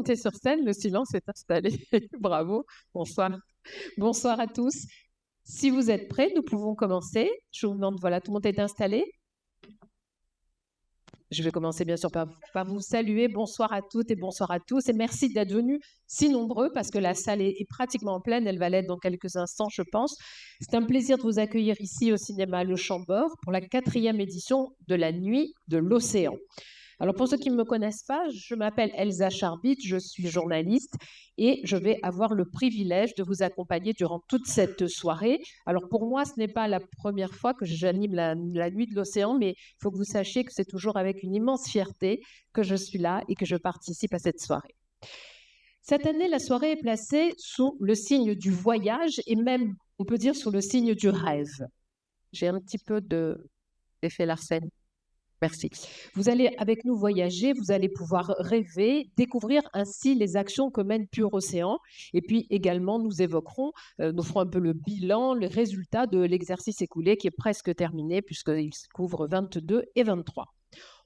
montez sur scène, le silence est installé. Bravo, bonsoir. Bonsoir à tous. Si vous êtes prêts, nous pouvons commencer. Je vous demande, voilà, tout le monde est installé. Je vais commencer bien sûr par vous saluer. Bonsoir à toutes et bonsoir à tous. Et merci d'être venus si nombreux parce que la salle est pratiquement pleine. Elle va l'être dans quelques instants, je pense. C'est un plaisir de vous accueillir ici au cinéma Le Chambord pour la 4e édition de la Nuit de l'Océan. Alors pour ceux qui ne me connaissent pas, je m'appelle Elsa Charbit, je suis journaliste et je vais avoir le privilège de vous accompagner durant toute cette soirée. Alors pour moi, ce n'est pas la première fois que j'anime la Nuit de l'Océan, mais il faut que vous sachiez que c'est toujours avec une immense fierté que je suis là et que je participe à cette soirée. Cette année, la soirée est placée sous le signe du voyage et même, on peut dire, sous le signe du rêve. J'ai un petit peu d'effet Larsen. Merci. Vous allez avec nous voyager, vous allez pouvoir rêver, découvrir ainsi les actions que mène Pure Océan. Et puis également, nous évoquerons, nous ferons un peu le bilan, les résultats de l'exercice écoulé qui est presque terminé puisqu'il couvre 22 et 23.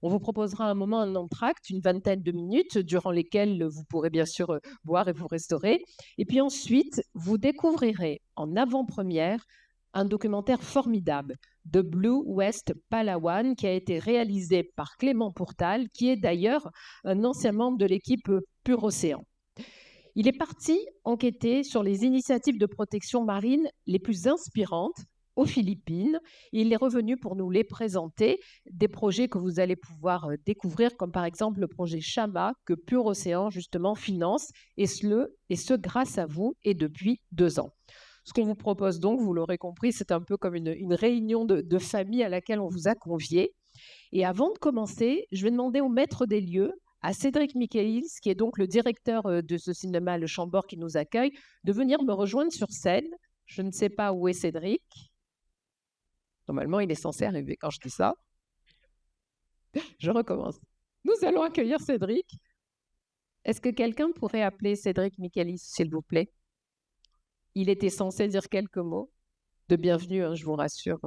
On vous proposera un moment, un entracte, une vingtaine de minutes, durant lesquelles vous pourrez bien sûr boire et vous restaurer. Et puis ensuite, vous découvrirez en avant-première un documentaire formidable, The Blue West Palawan, qui a été réalisé par Clément Pourtal, qui est d'ailleurs un ancien membre de l'équipe Pure Océan. Il est parti enquêter sur les initiatives de protection marine les plus inspirantes aux Philippines. Il est revenu pour nous les présenter, des projets que vous allez pouvoir découvrir, comme par exemple le projet Chama, que Pure Océan justement finance, et ce grâce à vous et depuis 2 ans. Ce qu'on vous propose donc, vous l'aurez compris, c'est un peu comme une réunion de famille à laquelle on vous a convié. Et avant de commencer, je vais demander au maître des lieux, à Cédric Michaelis, qui est donc le directeur de ce cinéma Le Chambord qui nous accueille, de venir me rejoindre sur scène. Je ne sais pas où est Cédric. Normalement, il est censé arriver quand je dis ça. Je recommence. Nous allons accueillir Cédric. Est-ce que quelqu'un pourrait appeler Cédric Michaelis, s'il vous plaît? Il était censé dire quelques mots de bienvenue, hein, je vous rassure,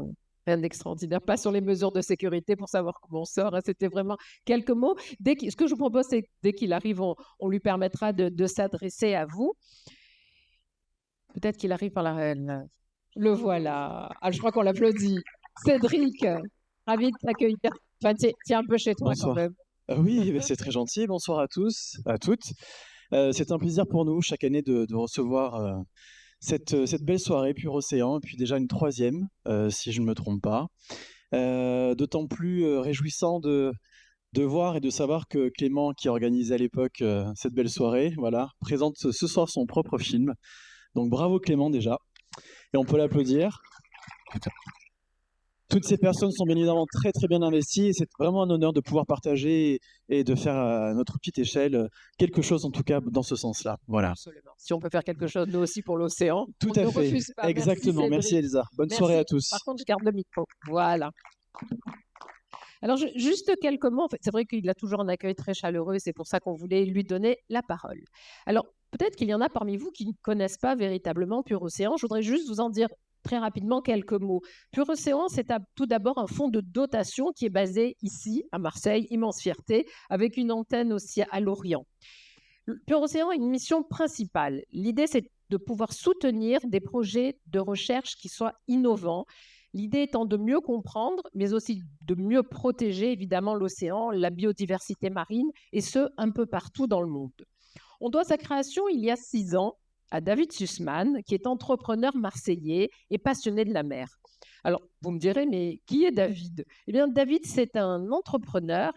rien d'extraordinaire, pas sur les mesures de sécurité pour savoir comment on sort, hein, c'était vraiment quelques mots. Ce que je vous propose, c'est que dès qu'il arrive, on lui permettra de s'adresser à vous. Peut-être qu'il arrive par le voilà. Ah, je crois qu'on l'applaudit. Cédric, ravi de t'accueillir. Enfin, tiens un peu chez toi quand Bonsoir. même. Oui, c'est très gentil. Bonsoir à tous, à toutes. C'est un plaisir pour nous chaque année de recevoir cette belle soirée Pure Océan, et puis déjà une 3e, si je ne me trompe pas. D'autant plus réjouissant de voir et de savoir que Clément, qui organisait à l'époque cette belle soirée, voilà, présente ce soir son propre film. Donc bravo Clément déjà, et on peut l'applaudir. Toutes ces personnes sont bien évidemment très très bien investies et c'est vraiment un honneur de pouvoir partager et de faire à notre petite échelle quelque chose en tout cas dans ce sens-là. Voilà. Absolument. Si on peut faire quelque chose, nous aussi, pour l'océan, Tout on à ne fait. refuse pas. Exactement. Merci Merci, Elsa. Bonne soirée à merci. tous. Par contre, je garde le micro. Voilà. Alors, juste quelques mots. En fait, c'est vrai qu'il a toujours un accueil très chaleureux et c'est pour ça qu'on voulait lui donner la parole. Alors, peut-être qu'il y en a parmi vous qui ne connaissent pas véritablement Pure Océan. Je voudrais juste vous en dire très rapidement quelques mots. Pure Océan, c'est tout d'abord un fonds de dotation qui est basé ici, à Marseille, immense fierté, avec une antenne aussi à Lorient. Pure Océan a une mission principale. L'idée, c'est de pouvoir soutenir des projets de recherche qui soient innovants. L'idée étant de mieux comprendre, mais aussi de mieux protéger évidemment l'océan, la biodiversité marine, et ce, un peu partout dans le monde. On doit sa création il y a 6 ans à David Sussman, qui est entrepreneur marseillais et passionné de la mer. Alors, vous me direz, mais qui est David? Eh bien, David, c'est un entrepreneur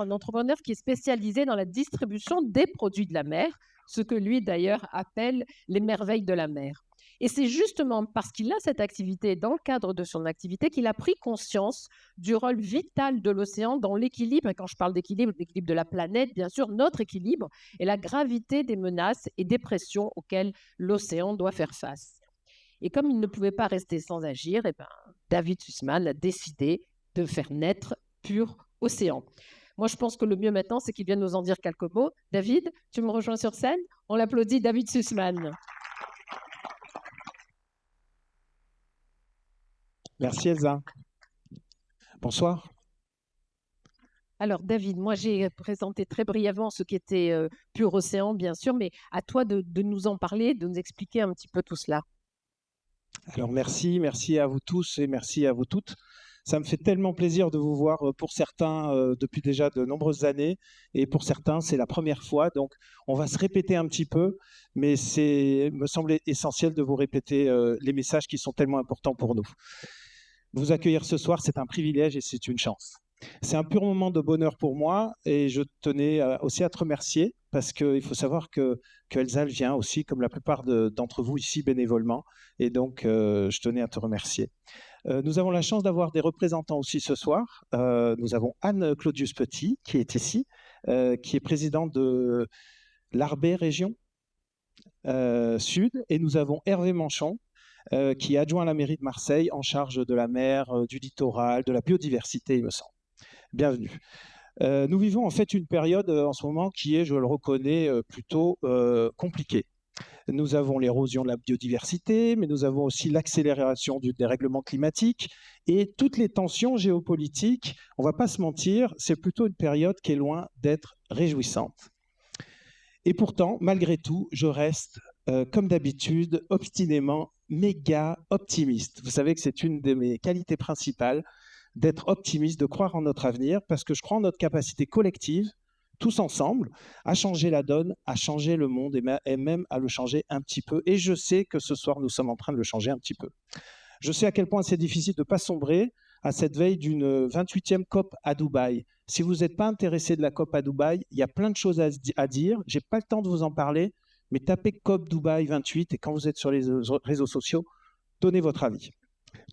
qui est spécialisé dans la distribution des produits de la mer, ce que lui, d'ailleurs, appelle les merveilles de la mer. Et c'est justement parce qu'il a cette activité, dans le cadre de son activité, qu'il a pris conscience du rôle vital de l'océan dans l'équilibre, et quand je parle d'équilibre, l'équilibre de la planète, bien sûr, notre équilibre, et la gravité des menaces et des pressions auxquelles l'océan doit faire face. Et comme il ne pouvait pas rester sans agir, eh ben, David Sussman a décidé de faire naître Pure Océan. Moi, je pense que le mieux maintenant, c'est qu'il vienne nous en dire quelques mots. David, tu me rejoins sur scène? On l'applaudit, David Sussman. Merci Elsa. Bonsoir. Alors, David, moi, j'ai présenté très brièvement ce qu'était Pur Océan, bien sûr, mais à toi de nous en parler, de nous expliquer un petit peu tout cela. Alors merci à vous tous et merci à vous toutes. Ça me fait tellement plaisir de vous voir pour certains depuis déjà de nombreuses années et pour certains c'est la première fois. Donc on va se répéter un petit peu, mais me semble essentiel de vous répéter les messages qui sont tellement importants pour nous. Vous accueillir ce soir, c'est un privilège et c'est une chance. C'est un pur moment de bonheur pour moi et je tenais aussi à te remercier parce qu'il faut savoir que Elsa elle vient aussi, comme la plupart d'entre vous ici, bénévolement. Et donc, je tenais à te remercier. Nous avons la chance d'avoir des représentants aussi ce soir. Nous avons Anne Claudius Petit qui est ici, qui est présidente de l'Arbé Région Sud. Et nous avons Hervé Manchon, qui est adjoint à la mairie de Marseille en charge de la mer, du littoral, de la biodiversité, il me semble. Bienvenue. Nous vivons en fait une période en ce moment qui est, je le reconnais, plutôt compliquée. Nous avons l'érosion de la biodiversité, mais nous avons aussi l'accélération du dérèglement climatique et toutes les tensions géopolitiques. On ne va pas se mentir, c'est plutôt une période qui est loin d'être réjouissante. Et pourtant, malgré tout, je reste, comme d'habitude, obstinément méga optimiste. Vous savez que c'est une de mes qualités principales, d'être optimiste, de croire en notre avenir, parce que je crois en notre capacité collective, tous ensemble, à changer la donne, à changer le monde et même à le changer un petit peu. Et je sais que ce soir, nous sommes en train de le changer un petit peu. Je sais à quel point c'est difficile de ne pas sombrer à cette veille d'une 28e COP à Dubaï. Si vous n'êtes pas intéressé de la COP à Dubaï, il y a plein de choses à dire. Je n'ai pas le temps de vous en parler, mais tapez COP Dubaï 28 et quand vous êtes sur les réseaux sociaux, donnez votre avis.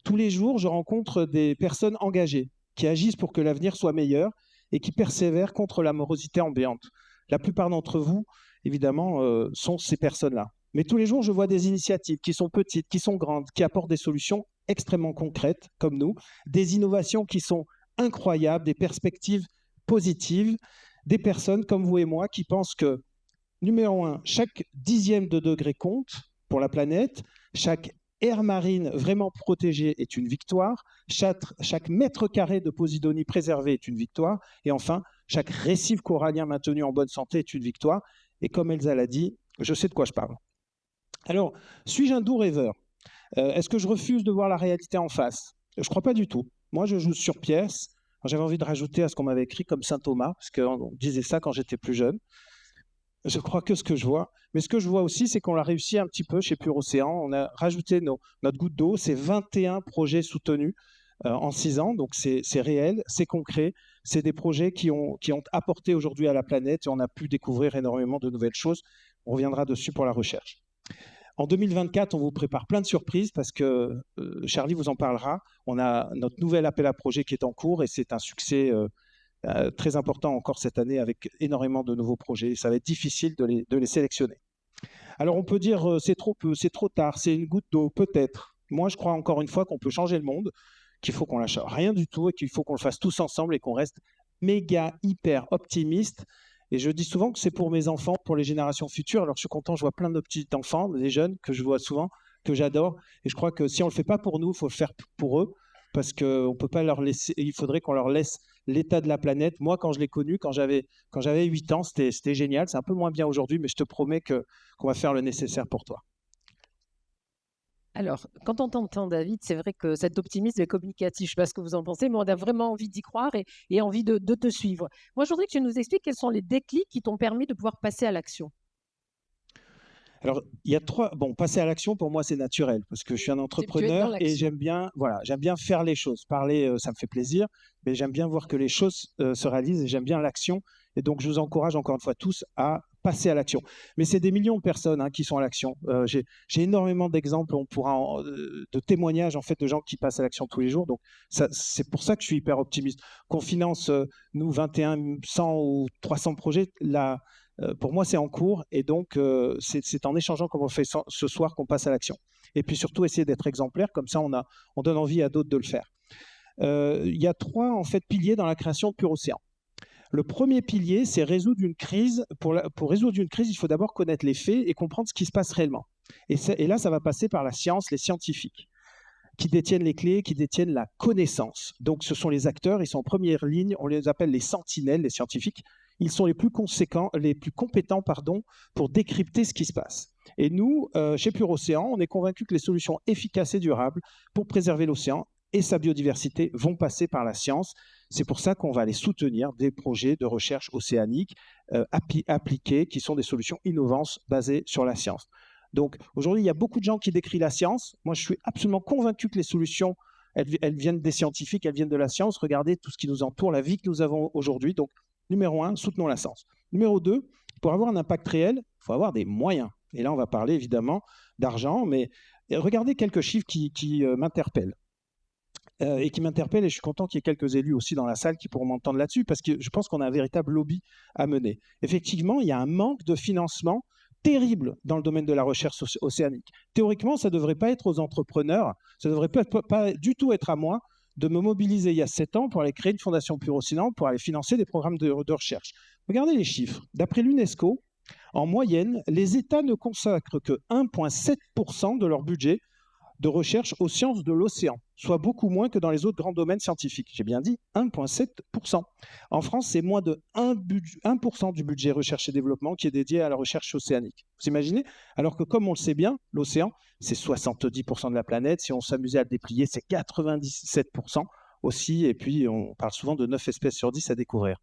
Tous les jours, je rencontre des personnes engagées qui agissent pour que l'avenir soit meilleur et qui persévèrent contre la morosité ambiante. La plupart d'entre vous, évidemment, sont ces personnes-là. Mais tous les jours, je vois des initiatives qui sont petites, qui sont grandes, qui apportent des solutions extrêmement concrètes, comme nous, des innovations qui sont incroyables, des perspectives positives, des personnes comme vous et moi qui pensent que, numéro 1, chaque dixième de degré compte pour la planète, chaque aire marine vraiment protégée est une victoire, chaque mètre carré de Posidonie préservé est une victoire, et enfin, chaque récif corallien maintenu en bonne santé est une victoire. Et comme Elsa l'a dit, je sais de quoi je parle. Alors, suis-je un doux rêveur? Est-ce que je refuse de voir la réalité en face? Je ne crois pas du tout. Moi, je joue sur pièce. J'avais envie de rajouter à ce qu'on m'avait écrit comme saint Thomas, parce qu'on disait ça quand j'étais plus jeune. Je crois que ce que je vois. Mais ce que je vois aussi, c'est qu'on a réussi un petit peu chez Pur Océan. On a rajouté notre goutte d'eau. C'est 21 projets soutenus en 6 ans. Donc, c'est réel, c'est concret. C'est des projets qui ont apporté aujourd'hui à la planète et on a pu découvrir énormément de nouvelles choses. On reviendra dessus pour la recherche. En 2024, on vous prépare plein de surprises parce que Charlie vous en parlera. On a notre nouvel appel à projet qui est en cours et c'est un succès très important encore cette année avec énormément de nouveaux projets. Ça va être difficile de les sélectionner. Alors on peut dire c'est trop peu, c'est trop tard, c'est une goutte d'eau, peut-être. Moi je crois encore une fois qu'on peut changer le monde, qu'il faut qu'on lâche rien du tout et qu'il faut qu'on le fasse tous ensemble et qu'on reste méga hyper optimiste. Et je dis souvent que c'est pour mes enfants, pour les générations futures. Alors je suis content, je vois plein de petits enfants, des jeunes que je vois souvent, que j'adore. Et je crois que si on ne le fait pas pour nous, il faut le faire pour eux. Parce qu'on ne peut pas leur laisser, il faudrait qu'on leur laisse l'état de la planète. Moi, quand je l'ai connu, quand j'avais 8 ans, c'était génial. C'est un peu moins bien aujourd'hui, mais je te promets qu'on va faire le nécessaire pour toi. Alors, quand on t'entend, David, c'est vrai que cet optimisme est communicatif. Je ne sais pas ce que vous en pensez, mais on a vraiment envie d'y croire et envie de te suivre. Moi, je voudrais que tu nous expliques quels sont les déclics qui t'ont permis de pouvoir passer à l'action. Alors, il y a 3. Bon, passer à l'action, pour moi, c'est naturel parce que je suis un entrepreneur et j'aime bien faire les choses. Parler, ça me fait plaisir, mais j'aime bien voir que les choses se réalisent et j'aime bien l'action. Et donc, je vous encourage encore une fois tous à passer à l'action. Mais c'est des millions de personnes qui sont à l'action. J'ai énormément d'exemples, de témoignages en fait de gens qui passent à l'action tous les jours. Donc, c'est pour ça que je suis hyper optimiste. Qu'on finance, nous, 21, 100 ou 300 projets, là. Pour moi, c'est en cours et donc c'est en échangeant comme on fait ce soir qu'on passe à l'action. Et puis surtout, essayer d'être exemplaire, comme ça on donne envie à d'autres de le faire. Il y a 3 en fait, piliers dans la création de Pur Océan. Le premier pilier, c'est résoudre une crise. Pour résoudre une crise, il faut d'abord connaître les faits et comprendre ce qui se passe réellement. Et là, ça va passer par la science, les scientifiques. qui détiennent les clés, qui détiennent la connaissance. Donc ce sont les acteurs, ils sont en première ligne, on les appelle les sentinelles, les scientifiques. Ils sont les plus compétents pour décrypter ce qui se passe. Et nous, chez Pure Océan, on est convaincus que les solutions efficaces et durables pour préserver l'océan et sa biodiversité vont passer par la science. C'est pour ça qu'on va aller soutenir des projets de recherche océanique appliqués, qui sont des solutions innovantes basées sur la science. Donc aujourd'hui, il y a beaucoup de gens qui décrivent la science. Moi, je suis absolument convaincu que les solutions, elles viennent des scientifiques, elles viennent de la science. Regardez tout ce qui nous entoure, la vie que nous avons aujourd'hui. Donc, numéro 1, soutenons la science. Numéro 2, pour avoir un impact réel, il faut avoir des moyens. Et là, on va parler évidemment d'argent, mais regardez quelques chiffres qui m'interpellent. Et je suis content qu'il y ait quelques élus aussi dans la salle qui pourront m'entendre là-dessus, parce que je pense qu'on a un véritable lobby à mener. Effectivement, il y a un manque de financement terrible dans le domaine de la recherche océanique. Théoriquement, ça ne devrait pas être aux entrepreneurs, ça ne devrait pas du tout être à moi de me mobiliser il y a 7 ans pour aller créer une fondation Pure Océan, pour aller financer des programmes de recherche. Regardez les chiffres. D'après l'UNESCO, en moyenne, les États ne consacrent que 1,7% de leur budget de recherche aux sciences de l'océan, soit beaucoup moins que dans les autres grands domaines scientifiques. J'ai bien dit 1,7%. En France, c'est moins de 1% du budget recherche et développement qui est dédié à la recherche océanique. Vous imaginez? Alors que comme on le sait bien, l'océan, c'est 70% de la planète. Si on s'amusait à le déplier, c'est 97% aussi. Et puis, on parle souvent de 9 espèces sur 10 à découvrir.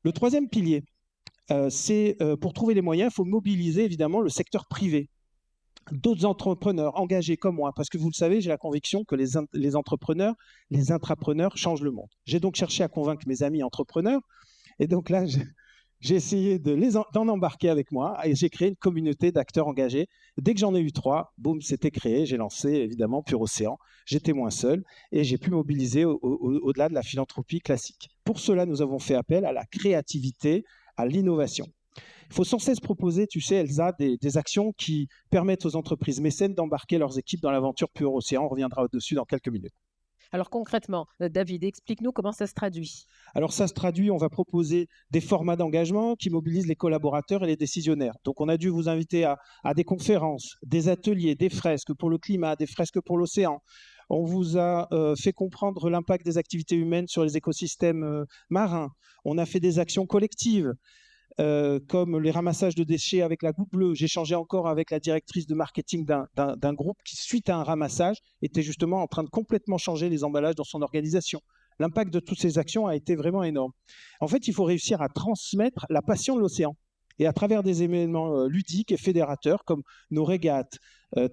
Le troisième pilier, c'est pour trouver les moyens, il faut mobiliser évidemment le secteur privé. D'autres entrepreneurs engagés comme moi, parce que vous le savez, j'ai la conviction que les entrepreneurs, les intrapreneurs changent le monde. J'ai donc cherché à convaincre mes amis entrepreneurs, et donc là, j'ai essayé d'en embarquer avec moi, et j'ai créé une communauté d'acteurs engagés. Dès que j'en ai eu 3, boum, c'était créé, j'ai lancé évidemment Pure Océan, j'étais moins seul, et j'ai pu mobiliser au-delà de la philanthropie classique. Pour cela, nous avons fait appel à la créativité, à l'innovation. Il faut sans cesse proposer, tu sais, Elsa, des actions qui permettent aux entreprises mécènes d'embarquer leurs équipes dans l'aventure Pure Océan. On reviendra au-dessus dans quelques minutes. Alors concrètement, David, explique-nous comment ça se traduit. Alors ça se traduit, on va proposer des formats d'engagement qui mobilisent les collaborateurs et les décisionnaires. Donc on a dû vous inviter à des conférences, des ateliers, des fresques pour le climat, des fresques pour l'océan. On vous a fait comprendre l'impact des activités humaines sur les écosystèmes marins. On a fait des actions collectives. Comme les ramassages de déchets avec la goutte bleue. J'ai échangé encore avec la directrice de marketing d'un groupe qui, suite à un ramassage, était justement en train de complètement changer les emballages dans son organisation. L'impact de toutes ces actions a été vraiment énorme. En fait, il faut réussir à transmettre la passion de l'océan. Et à travers des événements ludiques et fédérateurs comme nos régates,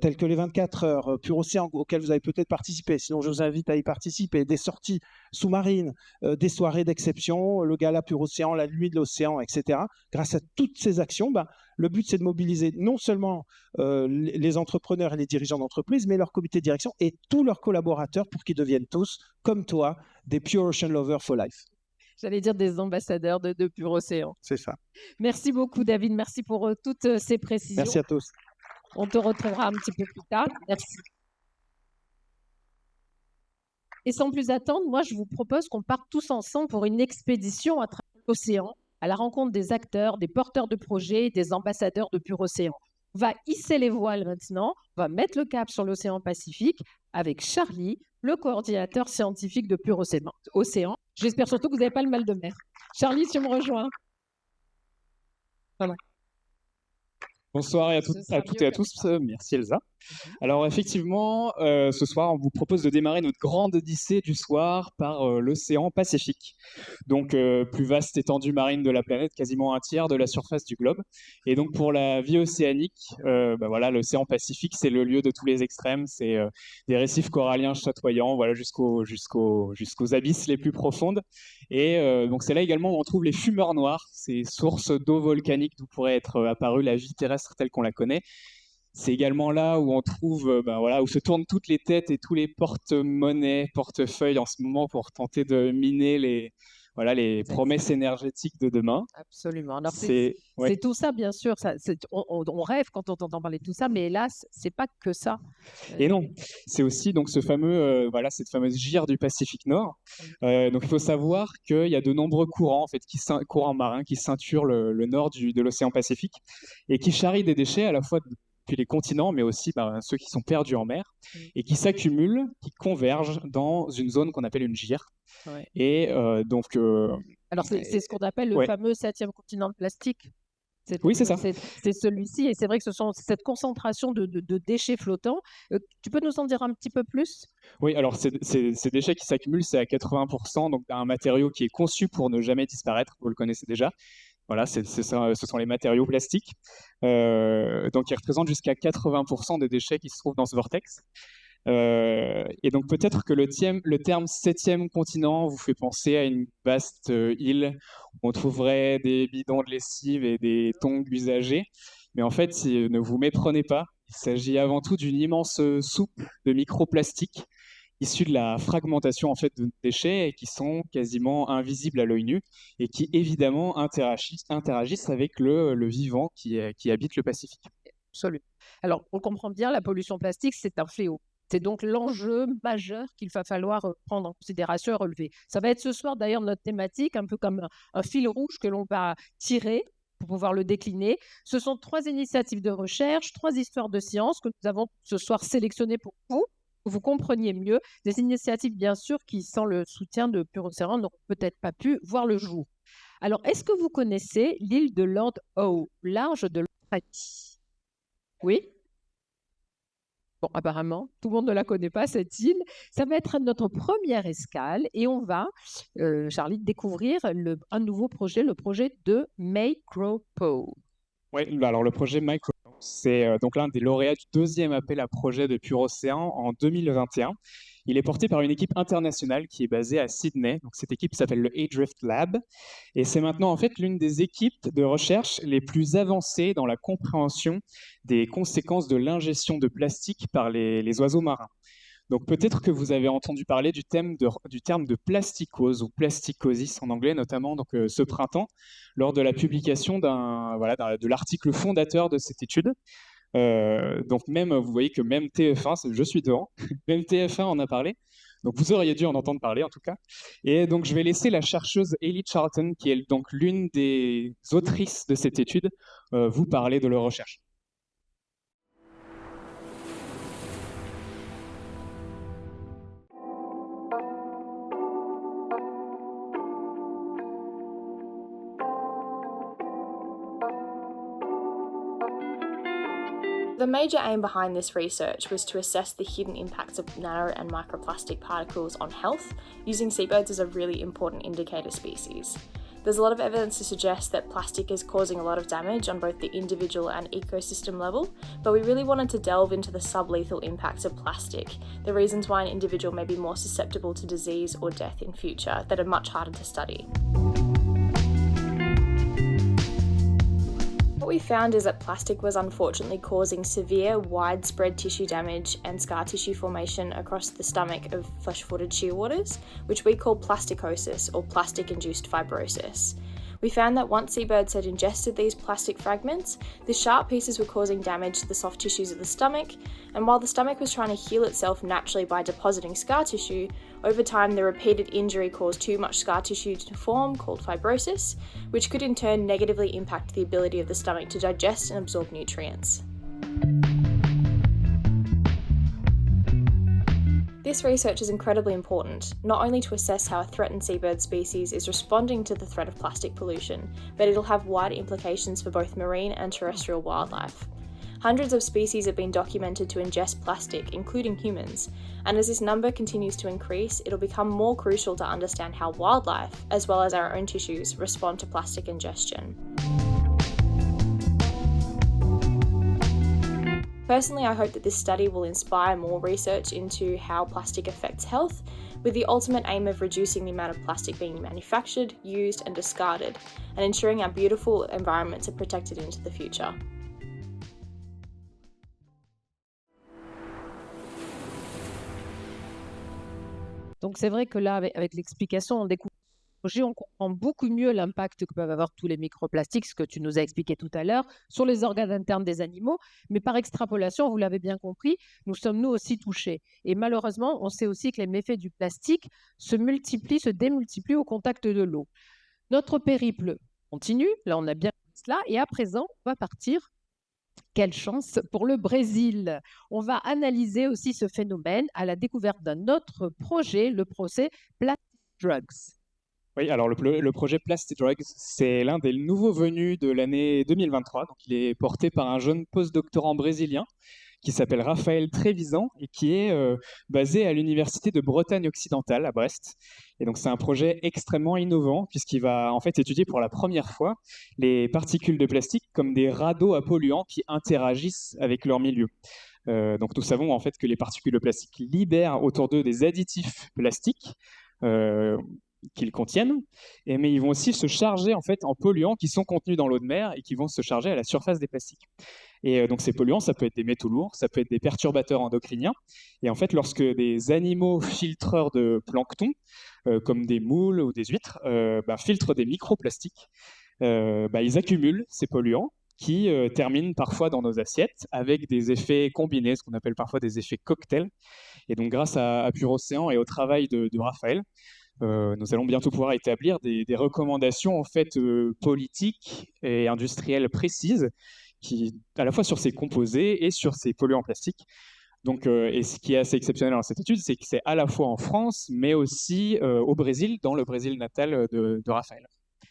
telles que les 24 heures Pure Océan auxquelles vous avez peut-être participé, sinon je vous invite à y participer, des sorties sous-marines, des soirées d'exception, le gala Pure Océan, la nuit de l'océan, etc. Grâce à toutes ces actions, le but c'est de mobiliser non seulement les entrepreneurs et les dirigeants d'entreprise, mais leur comité de direction et tous leurs collaborateurs pour qu'ils deviennent tous, comme toi, des Pure Ocean Lovers for Life. J'allais dire des ambassadeurs de Pure Océan. C'est ça. Merci beaucoup, David. Merci pour toutes ces précisions. Merci à tous. On te retrouvera un petit peu plus tard. Merci. Et sans plus attendre, moi, je vous propose qu'on parte tous ensemble pour une expédition à travers l'océan, à la rencontre des acteurs, des porteurs de projets, des ambassadeurs de Pure Océan. On va hisser les voiles maintenant. On va mettre le cap sur l'océan Pacifique avec Charlie, le coordinateur scientifique de Pure Océan. J'espère surtout que vous n'avez pas le mal de mer. Charlie, tu me rejoins. Voilà. Bonsoir à toutes et à tous. Merci Elsa. Alors effectivement, ce soir, on vous propose de démarrer notre grande odyssée du soir par l'océan Pacifique. Donc, plus vaste étendue marine de la planète, quasiment un tiers de la surface du globe. Et donc, pour la vie océanique, voilà, l'océan Pacifique, c'est le lieu de tous les extrêmes. C'est des récifs coralliens chatoyants, voilà, jusqu'aux abysses les plus profondes. Et donc, c'est là également où on trouve les fumeurs noirs, ces sources d'eau volcanique d'où pourrait être apparue la vie terrestre telle qu'on la connaît. C'est également là où on trouve, voilà, où se tournent toutes les têtes et tous les porte-monnaies, portefeuilles en ce moment pour tenter de miner les promesses énergétiques de demain. Absolument. Alors c'est tout ça, bien sûr. On rêve quand on entend parler de tout ça, mais hélas, c'est pas que ça. Et non, c'est aussi donc cette fameuse gyre du Pacifique Nord. Donc il faut savoir qu'il y a de nombreux courants, en fait, courants marins qui ceinturent le nord de l'océan Pacifique et qui charrient des déchets à la fois depuis les continents, mais aussi ceux qui sont perdus en mer, et qui s'accumulent, qui convergent dans une zone qu'on appelle une gyre. Ouais. Et Alors, c'est ce qu'on appelle le ouais. fameux 7e continent de plastique. Oui, c'est ça. C'est celui-ci, et c'est vrai que c'est cette concentration de déchets flottants. Tu peux nous en dire un petit peu plus? Oui, alors ces déchets qui s'accumulent, c'est à 80%, donc un matériau qui est conçu pour ne jamais disparaître, vous le connaissez déjà. Voilà, ça, ce sont les matériaux plastiques. Donc, ils représentent jusqu'à 80% des déchets qui se trouvent dans ce vortex. Et donc, peut-être que le terme 7e continent vous fait penser à une vaste île où on trouverait des bidons de lessive et des tongs usagés. Mais en fait, ne vous méprenez pas, il s'agit avant tout d'une immense soupe de microplastiques issus de la fragmentation en fait de déchets et qui sont quasiment invisibles à l'œil nu et qui évidemment interagissent avec le vivant qui habite le Pacifique. Absolument. Alors, on comprend bien, la pollution plastique, c'est un fléau. C'est donc l'enjeu majeur qu'il va falloir prendre en considération et relever. Ça va être ce soir d'ailleurs notre thématique, un peu comme un fil rouge que l'on va tirer pour pouvoir le décliner. Ce sont 3 initiatives de recherche, 3 histoires de science que nous avons ce soir sélectionnées pour vous compreniez mieux. Des initiatives, bien sûr, qui, sans le soutien de Pure Océan, n'auront peut-être pas pu voir le jour. Alors, est-ce que vous connaissez l'île de Lord Howe, large de l'Australie? Oui? Bon, apparemment, tout le monde ne la connaît pas, cette île. Ça va être notre première escale et on va, Charlie, découvrir un nouveau projet, le projet de MicroPow. Oui, alors le projet MicroPow, c'est donc l'un des lauréats du 2e appel à projet de Pure Océan en 2021. Il est porté par une équipe internationale qui est basée à Sydney. Donc, cette équipe s'appelle le A-Drift Lab. Et c'est maintenant en fait l'une des équipes de recherche les plus avancées dans la compréhension des conséquences de l'ingestion de plastique par les oiseaux marins. Donc peut-être que vous avez entendu parler du terme de plasticose ou plasticosis en anglais, notamment donc, ce printemps, lors de la publication de l'article fondateur de cette étude. Donc vous voyez que même TF1, je suis devant, même TF1 en a parlé. Donc vous auriez dû en entendre parler en tout cas. Et donc je vais laisser la chercheuse Hayley Charlton, qui est donc l'une des autrices de cette étude, vous parler de leur recherche. The major aim behind this research was to assess the hidden impacts of nano and microplastic particles on health, using seabirds as a really important indicator species. There's a lot of evidence to suggest that plastic is causing a lot of damage on both the individual and ecosystem level, but we really wanted to delve into the sublethal impacts of plastic, the reasons why an individual may be more susceptible to disease or death in future that are much harder to study. What we found is that plastic was unfortunately causing severe, widespread tissue damage and scar tissue formation across the stomach of flesh-footed shearwaters, which we call plasticosis or plastic-induced fibrosis. We found that once seabirds had ingested these plastic fragments, the sharp pieces were causing damage to the soft tissues of the stomach, and while the stomach was trying to heal itself naturally by depositing scar tissue, over time the repeated injury caused too much scar tissue to form, called fibrosis, which could in turn negatively impact the ability of the stomach to digest and absorb nutrients. This research is incredibly important, not only to assess how a threatened seabird species is responding to the threat of plastic pollution, but it'll have wider implications for both marine and terrestrial wildlife. Hundreds of species have been documented to ingest plastic, including humans, and as this number continues to increase, it'll become more crucial to understand how wildlife, as well as our own tissues, respond to plastic ingestion. Personally, I hope that this study will inspire more research into how plastic affects health, with the ultimate aim of reducing the amount of plastic being manufactured, used and discarded, and ensuring our beautiful environments are protected into the future. Donc c'est vrai que là, avec l'explication, on découvre on comprend beaucoup mieux l'impact que peuvent avoir tous les microplastiques, ce que tu nous as expliqué tout à l'heure, sur les organes internes des animaux. Mais par extrapolation, vous l'avez bien compris, nous sommes nous aussi touchés. Et malheureusement, on sait aussi que les méfaits du plastique se démultiplient au contact de l'eau. Notre périple continue, là on a bien vu cela, et à présent, on va partir Quelle chance pour le Brésil. On va analyser aussi ce phénomène à la découverte d'un autre projet, le procès Plastic Drugs. Oui, alors le projet Plastic Drugs, c'est l'un des nouveaux venus de l'année 2023. Donc, il est porté par un jeune postdoctorant brésilien qui s'appelle Raphaël Trevisan et qui est basé à l'Université de Bretagne occidentale à Brest. Et donc, c'est un projet extrêmement innovant puisqu'il va en fait étudier pour la première fois les particules de plastique comme des radeaux à polluants qui interagissent avec leur milieu. Donc, nous savons en fait que les particules de plastique libèrent autour d'eux des additifs plastiques qu'ils contiennent, mais ils vont aussi se charger en fait en polluants qui sont contenus dans l'eau de mer et qui vont se charger à la surface des plastiques. Et donc ces polluants, ça peut être des métaux lourds, ça peut être des perturbateurs endocriniens. Et en fait, lorsque des animaux filtreurs de plancton, comme des moules ou des huîtres, filtrent des microplastiques, ils accumulent ces polluants qui terminent parfois dans nos assiettes avec des effets combinés, ce qu'on appelle parfois des effets cocktails. Et donc grâce à Pur Océan et au travail de Raphaël, nous allons bientôt pouvoir établir des recommandations en fait politiques et industrielles précises qui, à la fois sur ces composés et sur ces polluants plastiques. Donc, et ce qui est assez exceptionnel dans cette étude, c'est que c'est à la fois en France, mais aussi au Brésil, dans le Brésil natal de Raphaël.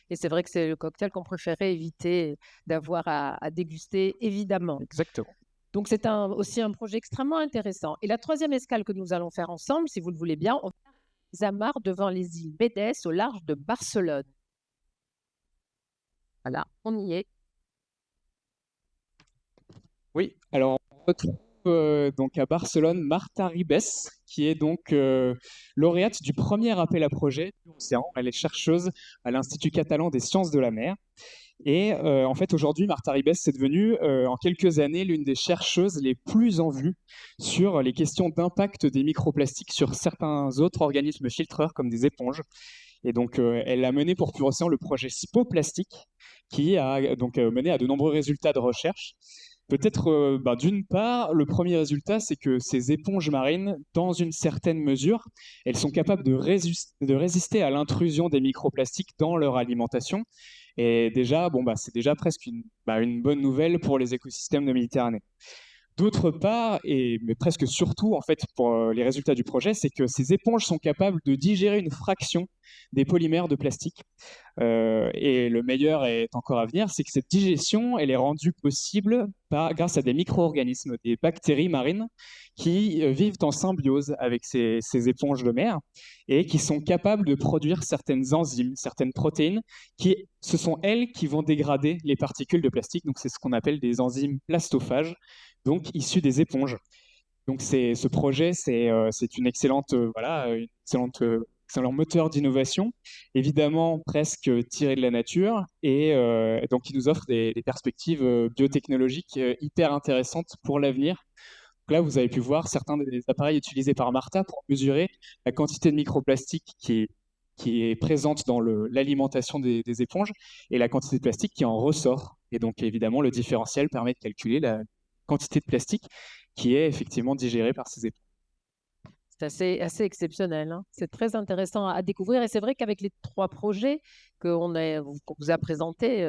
Et c'est vrai que c'est le cocktail qu'on préférait éviter d'avoir à déguster, évidemment. Exactement. Donc, c'est aussi un projet extrêmement intéressant. Et la troisième escale que nous allons faire ensemble, si vous le voulez bien, on va faire amarres devant les îles Bédès au large de Barcelone. Voilà, on y est. Oui, alors on retrouve donc à Barcelone Marta Ribes, qui est donc lauréate du premier appel à projet Pur Océan. Elle est chercheuse à l'Institut catalan des sciences de la mer. Et en fait, aujourd'hui, Marta Ribes est devenue, en quelques années, l'une des chercheuses les plus en vue sur les questions d'impact des microplastiques sur certains autres organismes filtreurs, comme des éponges. Et donc, elle a mené pour Pur Océan le projet SPO Plastique, qui a donc mené à de nombreux résultats de recherche. Peut-être, d'une part, le premier résultat, c'est que ces éponges marines, dans une certaine mesure, elles sont capables de résister à l'intrusion des microplastiques dans leur alimentation. Et déjà, c'est déjà presque une bonne nouvelle pour les écosystèmes de Méditerranée. D'autre part, mais presque surtout en fait pour les résultats du projet, c'est que ces éponges sont capables de digérer une fraction des polymères de plastique. Et le meilleur est encore à venir, c'est que cette digestion, elle est rendue possible grâce à des micro-organismes, des bactéries marines qui vivent en symbiose avec ces éponges de mer et qui sont capables de produire certaines enzymes, certaines protéines, ce sont elles qui vont dégrader les particules de plastique. Donc c'est ce qu'on appelle des enzymes plastophages, donc issus des éponges. Donc ce projet, c'est une excellent moteur d'innovation, évidemment presque tiré de la nature, et donc il nous offre des perspectives biotechnologiques hyper intéressantes pour l'avenir. Donc là, vous avez pu voir certains des appareils utilisés par Marta pour mesurer la quantité de microplastique qui est présente dans l'alimentation des éponges et la quantité de plastique qui en ressort. Et donc évidemment, le différentiel permet de calculer la quantité de plastique qui est effectivement digérée par ces éponges. C'est assez exceptionnel, hein. C'est très intéressant à découvrir. Et c'est vrai qu'avec les 3 projets qu'on vous a présentés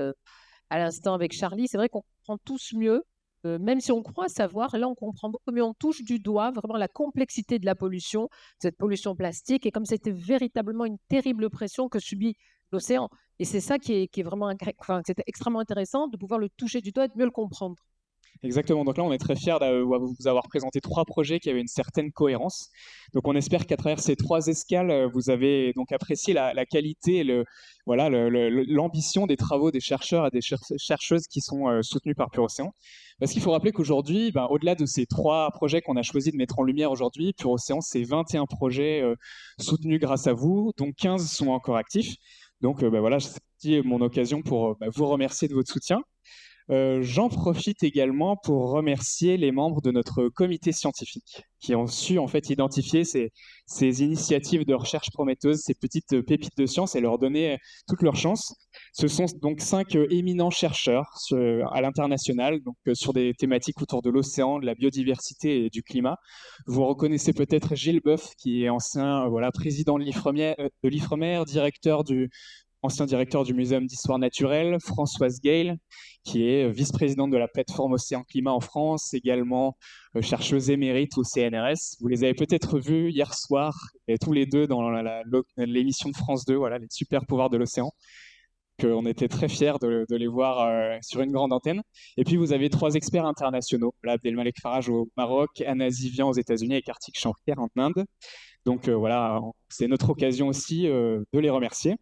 à l'instant avec Charlie, c'est vrai qu'on comprend tous mieux, même si on croit savoir, là on comprend beaucoup mieux, on touche du doigt vraiment la complexité de la pollution, cette pollution plastique, et comme c'était véritablement une terrible pression que subit l'océan. Et c'est ça qui est vraiment c'était extrêmement intéressant de pouvoir le toucher du doigt et de mieux le comprendre. Exactement. Donc là, on est très fiers de vous avoir présenté 3 projets qui avaient une certaine cohérence. Donc on espère qu'à travers ces 3 escales, vous avez donc apprécié la qualité et l'ambition des travaux des chercheurs et des chercheuses qui sont soutenus par Pur Océan. Parce qu'il faut rappeler qu'aujourd'hui, au-delà de ces 3 projets qu'on a choisi de mettre en lumière aujourd'hui, Pur Océan, c'est 21 projets soutenus grâce à vous, dont 15 sont encore actifs. Donc c'est mon occasion pour vous remercier de votre soutien. J'en profite également pour remercier les membres de notre comité scientifique qui ont su en fait identifier ces initiatives de recherche prometteuses, ces petites pépites de science et leur donner toute leur chance. Ce sont donc 5 éminents chercheurs à l'international, donc sur des thématiques autour de l'océan, de la biodiversité et du climat. Vous reconnaissez peut-être Gilles Boeuf, qui est ancien président de l'Ifremer, directeur ancien directeur du Muséum d'Histoire Naturelle, Françoise Gale, qui est vice-présidente de la plateforme Océan Climat en France, également chercheuse émérite au CNRS. Vous les avez peut-être vus hier soir, et tous les deux dans l'émission de France 2, voilà, les super pouvoirs de l'océan. On était très fiers de les voir sur une grande antenne. Et puis, vous avez 3 experts internationaux. Là, Abdelmalek Faraj au Maroc, Anna Zivian aux États-Unis et Kartik Shankar en Inde. Donc, voilà, c'est notre occasion aussi de les remercier.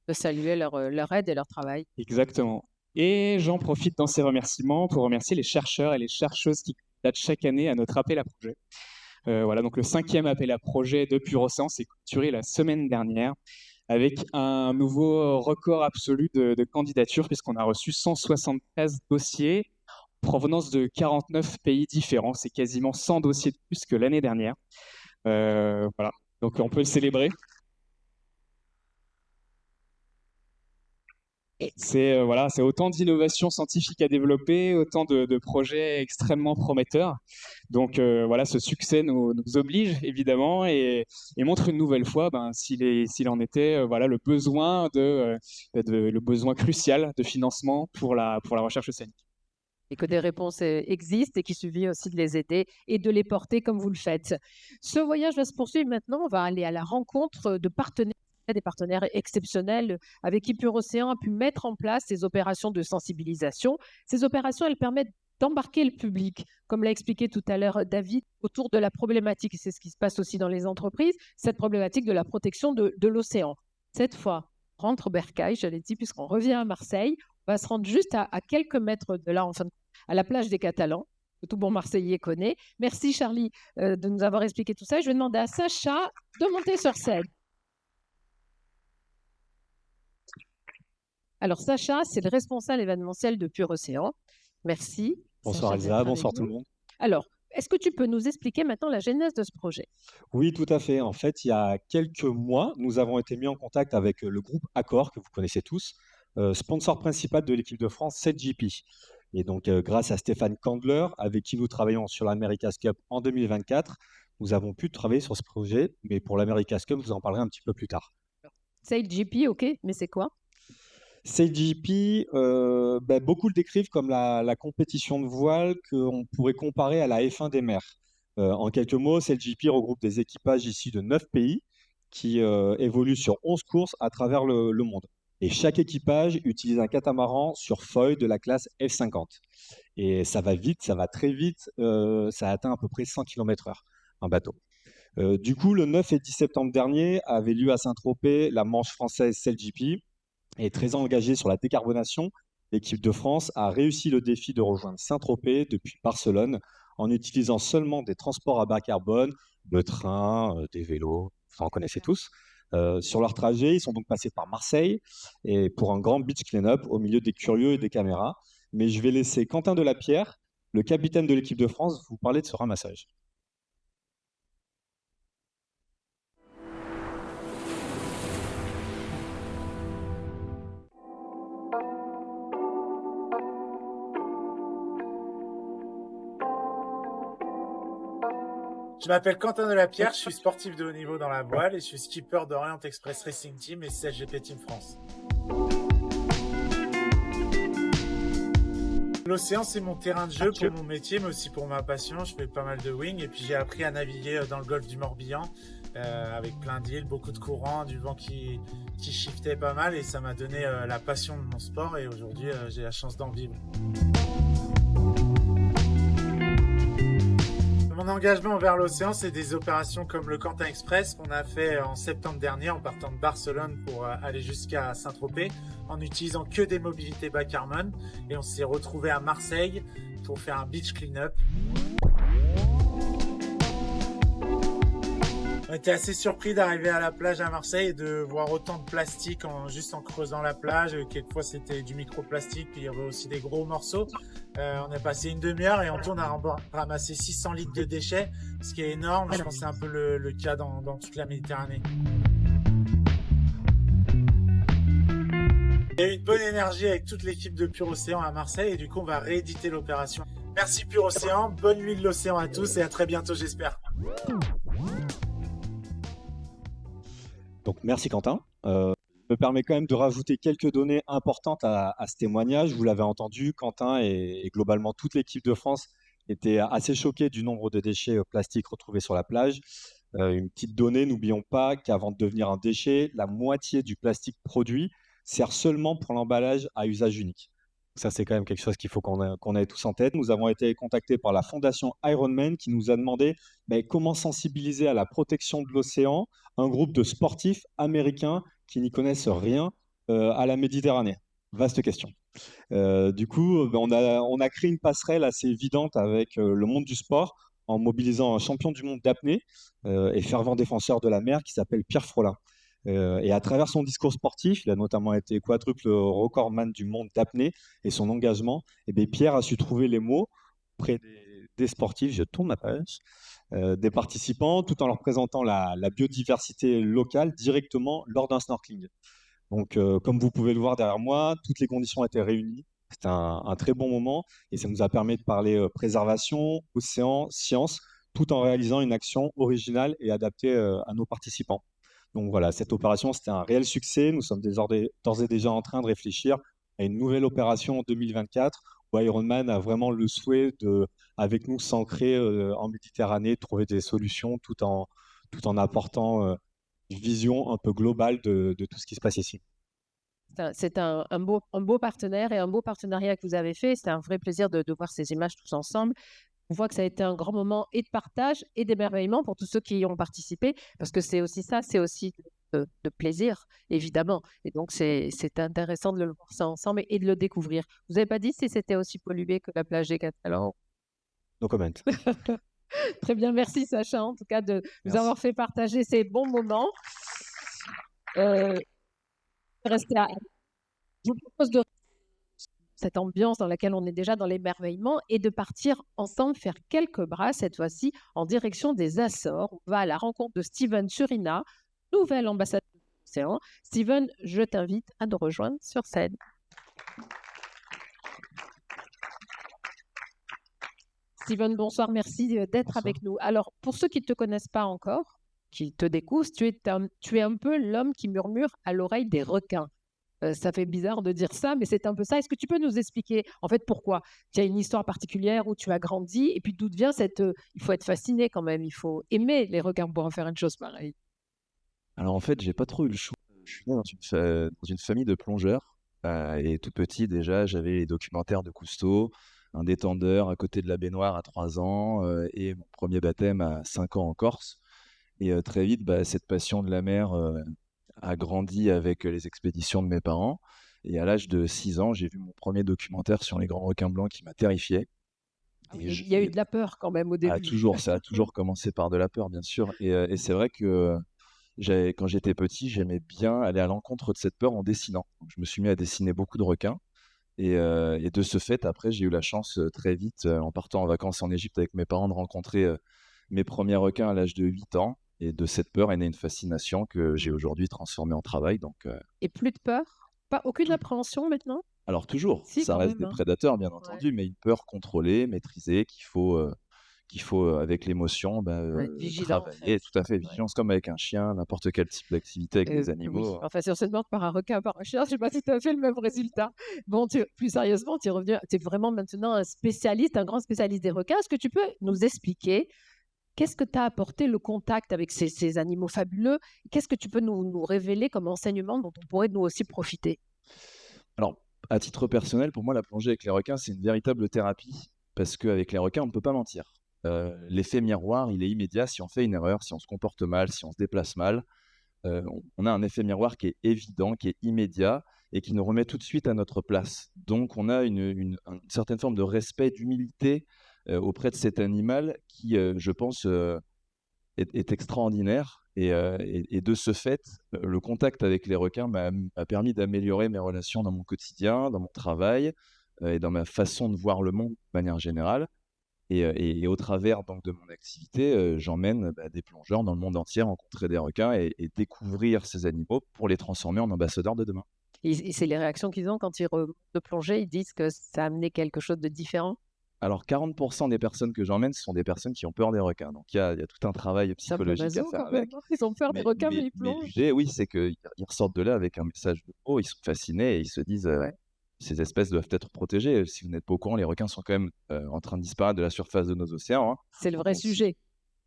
De saluer leur aide et leur travail. Exactement. Et j'en profite dans ces remerciements pour remercier les chercheurs et les chercheuses qui candidatent chaque année à notre appel à projet. Voilà, donc le 5e appel à projet de Pure Océan s'est clôturé la semaine dernière, avec un nouveau record absolu de candidatures, puisqu'on a reçu 173 dossiers en provenance de 49 pays différents. C'est quasiment 100 dossiers de plus que l'année dernière. Voilà, donc on peut le célébrer. C'est autant d'innovations scientifiques à développer, autant de projets extrêmement prometteurs. Donc voilà, ce succès nous oblige évidemment et montre une nouvelle fois s'il en était le besoin le besoin crucial de financement pour la recherche océanique. Et que des réponses existent et qu'il suffit aussi de les aider et de les porter comme vous le faites. Ce voyage va se poursuivre maintenant. On va aller à la rencontre de partenaires, des partenaires exceptionnels avec qui Pure Océan a pu mettre en place ces opérations de sensibilisation. Ces opérations, elles permettent d'embarquer le public, comme l'a expliqué tout à l'heure David, autour de la problématique, et c'est ce qui se passe aussi dans les entreprises, cette problématique de la protection de l'océan. Cette fois, rentre Bercail, je l'ai dit, puisqu'on revient à Marseille, on va se rendre juste à quelques mètres de là, enfin, à la plage des Catalans, que tout bon Marseillais connaît. Merci Charlie de nous avoir expliqué tout ça. Je vais demander à Sacha de monter sur scène. Alors Sacha, c'est le responsable événementiel de Pure Océan. Merci. Bonsoir Sacha, Elsa, bonsoir tout le monde. Alors, est-ce que tu peux nous expliquer maintenant la genèse de ce projet? Oui, tout à fait. En fait, il y a quelques mois, nous avons été mis en contact avec le groupe Accor, que vous connaissez tous, sponsor principal de l'équipe de France 7GP. Et donc, grâce à Stéphane Candler, avec qui nous travaillons sur l'America's Cup en 2024, nous avons pu travailler sur ce projet. Mais pour l'America's Cup, je vous en parlerai un petit peu plus tard. 7GP, ok, mais c'est quoi? 7GP, beaucoup le décrivent comme la compétition de voile qu'on pourrait comparer à la F1 des mers. En quelques mots, 7GP regroupe des équipages issus de 9 pays qui évoluent sur 11 courses à travers le monde. Et chaque équipage utilise un catamaran sur feuille de la classe F50. Et ça va vite, ça va très vite, ça atteint à peu près 100 km/h, un bateau. Du coup, le 9 et 10 septembre dernier avait lieu à Saint-Tropez la manche française 7GP. Et très engagée sur la décarbonation, l'équipe de France a réussi le défi de rejoindre Saint-Tropez depuis Barcelone en utilisant seulement des transports à bas carbone, le train, des vélos, enfin, on connaissait tous. Sur leur trajet, ils sont donc passés par Marseille et pour un grand beach clean-up au milieu des curieux et des caméras. Mais je vais laisser Quentin Delapierre, le capitaine de l'équipe de France, vous parler de ce ramassage. Je m'appelle Quentin Delapierre, je suis sportif de haut niveau dans la voile et je suis skipper d'Orient Express Racing Team et 7GP Team France. L'océan, c'est mon terrain de jeu pour mon métier, mais aussi pour ma passion. Je fais pas mal de wing et puis j'ai appris à naviguer dans le golfe du Morbihan avec plein d'îles, beaucoup de courants, du vent qui shiftait pas mal et ça m'a donné la passion de mon sport et aujourd'hui j'ai la chance d'en vivre. Mon engagement envers l'océan, c'est des opérations comme le Quentin Express qu'on a fait en septembre dernier en partant de Barcelone pour aller jusqu'à Saint-Tropez en utilisant que des mobilités bas carbone. Et on s'est retrouvé à Marseille pour faire un beach clean-up. On était assez surpris d'arriver à la plage à Marseille et de voir autant de plastique juste en creusant la plage. Quelquefois c'était du microplastique, puis il y avait aussi des gros morceaux. On a passé une demi-heure et en tout on a ramassé 600 litres de déchets, ce qui est énorme. Je pense que c'est un peu le cas dans toute la Méditerranée. Il y a eu une bonne énergie avec toute l'équipe de Pure Océan à Marseille et du coup on va rééditer l'opération. Merci Pure Océan, bonne nuit de l'océan à tous et à très bientôt j'espère. Donc merci Quentin. me permet quand même de rajouter quelques données importantes à ce témoignage. Vous l'avez entendu, Quentin et globalement toute l'équipe de France était assez choquée du nombre de déchets plastiques retrouvés sur la plage. Une petite donnée, n'oublions pas qu'avant de devenir un déchet, la moitié du plastique produit sert seulement pour l'emballage à usage unique. Ça, c'est quand même quelque chose qu'il faut qu'on ait tous en tête. Nous avons été contactés par la fondation Ironman qui nous a demandé comment sensibiliser à la protection de l'océan un groupe de sportifs américains qui n'y connaissent rien à la Méditerranée. Vaste question. Du coup, on a créé une passerelle assez évidente avec le monde du sport en mobilisant un champion du monde d'apnée et fervent défenseur de la mer qui s'appelle Pierre Frolin. Et à travers son discours sportif, il a notamment été quadruple recordman du monde d'apnée et son engagement, Pierre a su trouver les mots auprès des sportifs, je tourne ma page, des participants, tout en leur présentant la biodiversité locale directement lors d'un snorkeling. Donc, comme vous pouvez le voir derrière moi, toutes les conditions étaient réunies. C'était un très bon moment et ça nous a permis de parler préservation, océan, science, tout en réalisant une action originale et adaptée à nos participants. Donc voilà, cette opération, c'était un réel succès. Nous sommes d'ores et déjà en train de réfléchir à une nouvelle opération en 2024 où Ironman a vraiment le souhait de, avec nous, s'ancrer en Méditerranée, trouver des solutions tout en apportant une vision un peu globale de tout ce qui se passe ici. C'est un beau partenaire et un beau partenariat que vous avez fait. C'était un vrai plaisir de voir ces images tous ensemble. On voit que ça a été un grand moment et de partage et d'émerveillement pour tous ceux qui y ont participé, parce que c'est aussi ça, c'est aussi de plaisir, évidemment. Et donc, c'est intéressant de le voir ça ensemble et de le découvrir. Vous n'avez pas dit si c'était aussi pollué que la plage des Catalans? No comment. Très bien, merci Sacha, en tout cas, de nous avoir fait partager ces bons moments. Je vous propose de cette ambiance dans laquelle on est déjà dans l'émerveillement et de partir ensemble faire quelques bras, cette fois-ci en direction des Açores. On va à la rencontre de Steven Surina, nouvel ambassadeur de l'océan. Steven, je t'invite à nous rejoindre sur scène. Steven, bonsoir, merci d'être avec nous. Alors, pour ceux qui ne te connaissent pas encore, qui te découvrent, tu es un peu l'homme qui murmure à l'oreille des requins. Ça fait bizarre de dire ça, mais c'est un peu ça. Est-ce que tu peux nous expliquer, en fait, pourquoi? Tu as une histoire particulière où tu as grandi, et puis d'où vient cette... il faut être fasciné quand même, il faut aimer les requins pour en faire une chose pareille. Alors en fait, j'ai pas trop eu le choix. Je suis né dans une famille de plongeurs. Et tout petit, déjà, j'avais les documentaires de Cousteau, un détendeur à côté de la baignoire à 3 ans, et mon premier baptême à 5 ans en Corse. Et très vite, cette passion de la mer a grandi avec les expéditions de mes parents. Et à l'âge de 6 ans, j'ai vu mon premier documentaire sur les grands requins blancs qui m'a terrifié. Il y a eu de la peur quand même au début. Ça a toujours commencé par de la peur, bien sûr. Et c'est vrai que quand j'étais petit, j'aimais bien aller à l'encontre de cette peur en dessinant. Donc, je me suis mis à dessiner beaucoup de requins. Et de ce fait, après, j'ai eu la chance très vite, en partant en vacances en Égypte avec mes parents, de rencontrer mes premiers requins à l'âge de 8 ans. Et de cette peur est née une fascination que j'ai aujourd'hui transformée en travail. Donc, Et plus de peur? Aucune appréhension maintenant? alors toujours, Si, ça quand reste même, des prédateurs, bien entendu, mais une peur contrôlée, maîtrisée, qu'il faut avec l'émotion, vigilant, en travailler. fait. Tout à fait, vigilance, comme avec un chien, n'importe quel type d'activité avec les Oui. animaux. Enfin, si on se demande par un requin, par un chien, je ne sais pas si tu as fait le même résultat. Bon, plus sérieusement, tu es vraiment maintenant un spécialiste, un grand spécialiste des requins. Est-ce que tu peux nous expliquer qu'est-ce que t'a apporté le contact avec ces animaux fabuleux? Qu'est-ce que tu peux nous révéler comme enseignement dont on pourrait nous aussi profiter? Alors, à titre personnel, pour moi, la plongée avec les requins, c'est une véritable thérapie, parce qu'avec les requins, on ne peut pas mentir. L'effet miroir, il est immédiat. Si on fait une erreur, si on se comporte mal, si on se déplace mal, on a un effet miroir qui est évident, qui est immédiat et qui nous remet tout de suite à notre place. Donc, on a une certaine forme de respect, d'humilité auprès de cet animal qui, je pense, est extraordinaire. Et de ce fait, le contact avec les requins m'a permis d'améliorer mes relations dans mon quotidien, dans mon travail et dans ma façon de voir le monde de manière générale. Et au travers donc, de mon activité, j'emmène des plongeurs dans le monde entier rencontrer des requins et découvrir ces animaux pour les transformer en ambassadeurs de demain. Et c'est les réactions qu'ils ont quand ils remontent de plonger, ils disent que ça a amené quelque chose de différent? Alors 40% des personnes que j'emmène, ce sont des personnes qui ont peur des requins. Donc il y a tout un travail C'est un peu psychologique à maso faire quand même, avec. hein. Ils ont peur des requins, mais ils plongent. L'idée, oui, c'est qu'ils ressortent de là avec un message de pro, ils sont fascinés et ils se disent ouais, ces espèces doivent être protégées. Si vous n'êtes pas au courant, les requins sont quand même en train de disparaître de la surface de nos océans, hein. C'est le vrai sujet.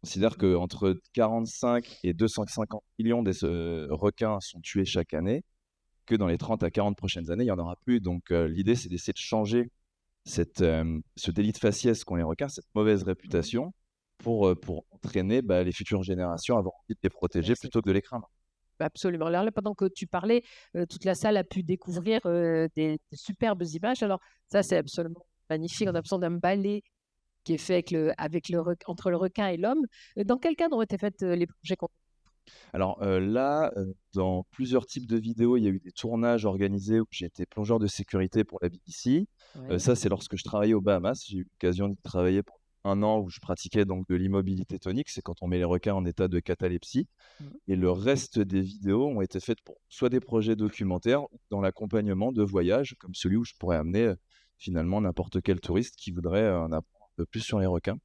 On considère qu'entre 45 et 250 millions de requins sont tués chaque année, que dans les 30 à 40 prochaines années, il n'y en aura plus. Donc l'idée, c'est d'essayer de changer ce délit de faciès qu'ont les requins, cette mauvaise réputation, pour entraîner les futures générations à avoir envie de les protéger plutôt que de les craindre. Absolument. Alors là, pendant que tu parlais, toute la salle a pu découvrir des superbes images. Alors ça, c'est absolument magnifique. On a besoin d'un ballet qui est fait entre le requin et l'homme. Dans quel cadre ont été faites les plongées? Alors là, dans plusieurs types de vidéos, il y a eu des tournages organisés où j'ai été plongeur de sécurité pour la BBC. Ouais. Ça, c'est lorsque je travaillais aux Bahamas. J'ai eu l'occasion de travailler pour 1 an où je pratiquais donc de l'immobilité tonique. C'est quand on met les requins en état de catalepsie. Et le reste des vidéos ont été faites pour soit des projets documentaires ou dans l'accompagnement de voyages, comme celui où je pourrais amener finalement n'importe quel touriste qui voudrait en apprendre un peu plus sur les requins.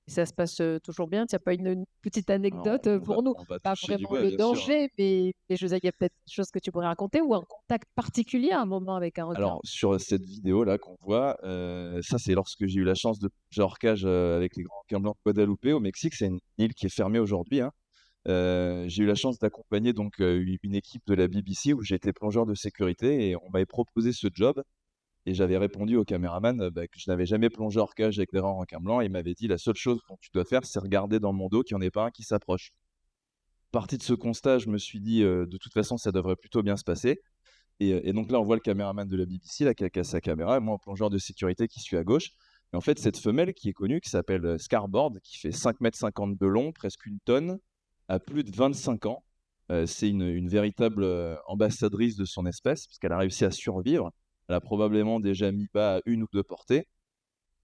Et ça se passe toujours bien? Tu n'as pas une petite anecdote pour nous? On va Pas toucher du vraiment bois, le bien sûr. danger, mais je veux dire, il y a peut-être des choses que tu pourrais raconter ou un contact particulier à un moment avec un requin. Alors, sur cette vidéo-là qu'on voit, ça, c'est lorsque j'ai eu la chance de plonger hors cage avec les grands requins blancs de Guadeloupe au Mexique. C'est une île qui est fermée aujourd'hui, hein. J'ai eu la chance d'accompagner donc une équipe de la BBC où j'ai été plongeur de sécurité et on m'avait proposé ce job. Et j'avais répondu au caméraman que je n'avais jamais plongé hors cage avec des grands requins blancs. Il m'avait dit la seule chose que tu dois faire, c'est regarder dans mon dos qu'il n'y en ait pas un qui s'approche. Parti de ce constat, je me suis dit de toute façon, ça devrait plutôt bien se passer. Et donc là, on voit le caméraman de la BBC là, qui a sa caméra, et moi, en plongeur de sécurité qui suis à gauche. Et en fait, cette femelle qui est connue, qui s'appelle Scarboard, qui fait 5,50 m de long, presque 1 tonne, a plus de 25 ans. C'est une véritable ambassadrice de son espèce, puisqu'elle a réussi à survivre. Elle a probablement déjà mis bas à 1 ou 2 portées.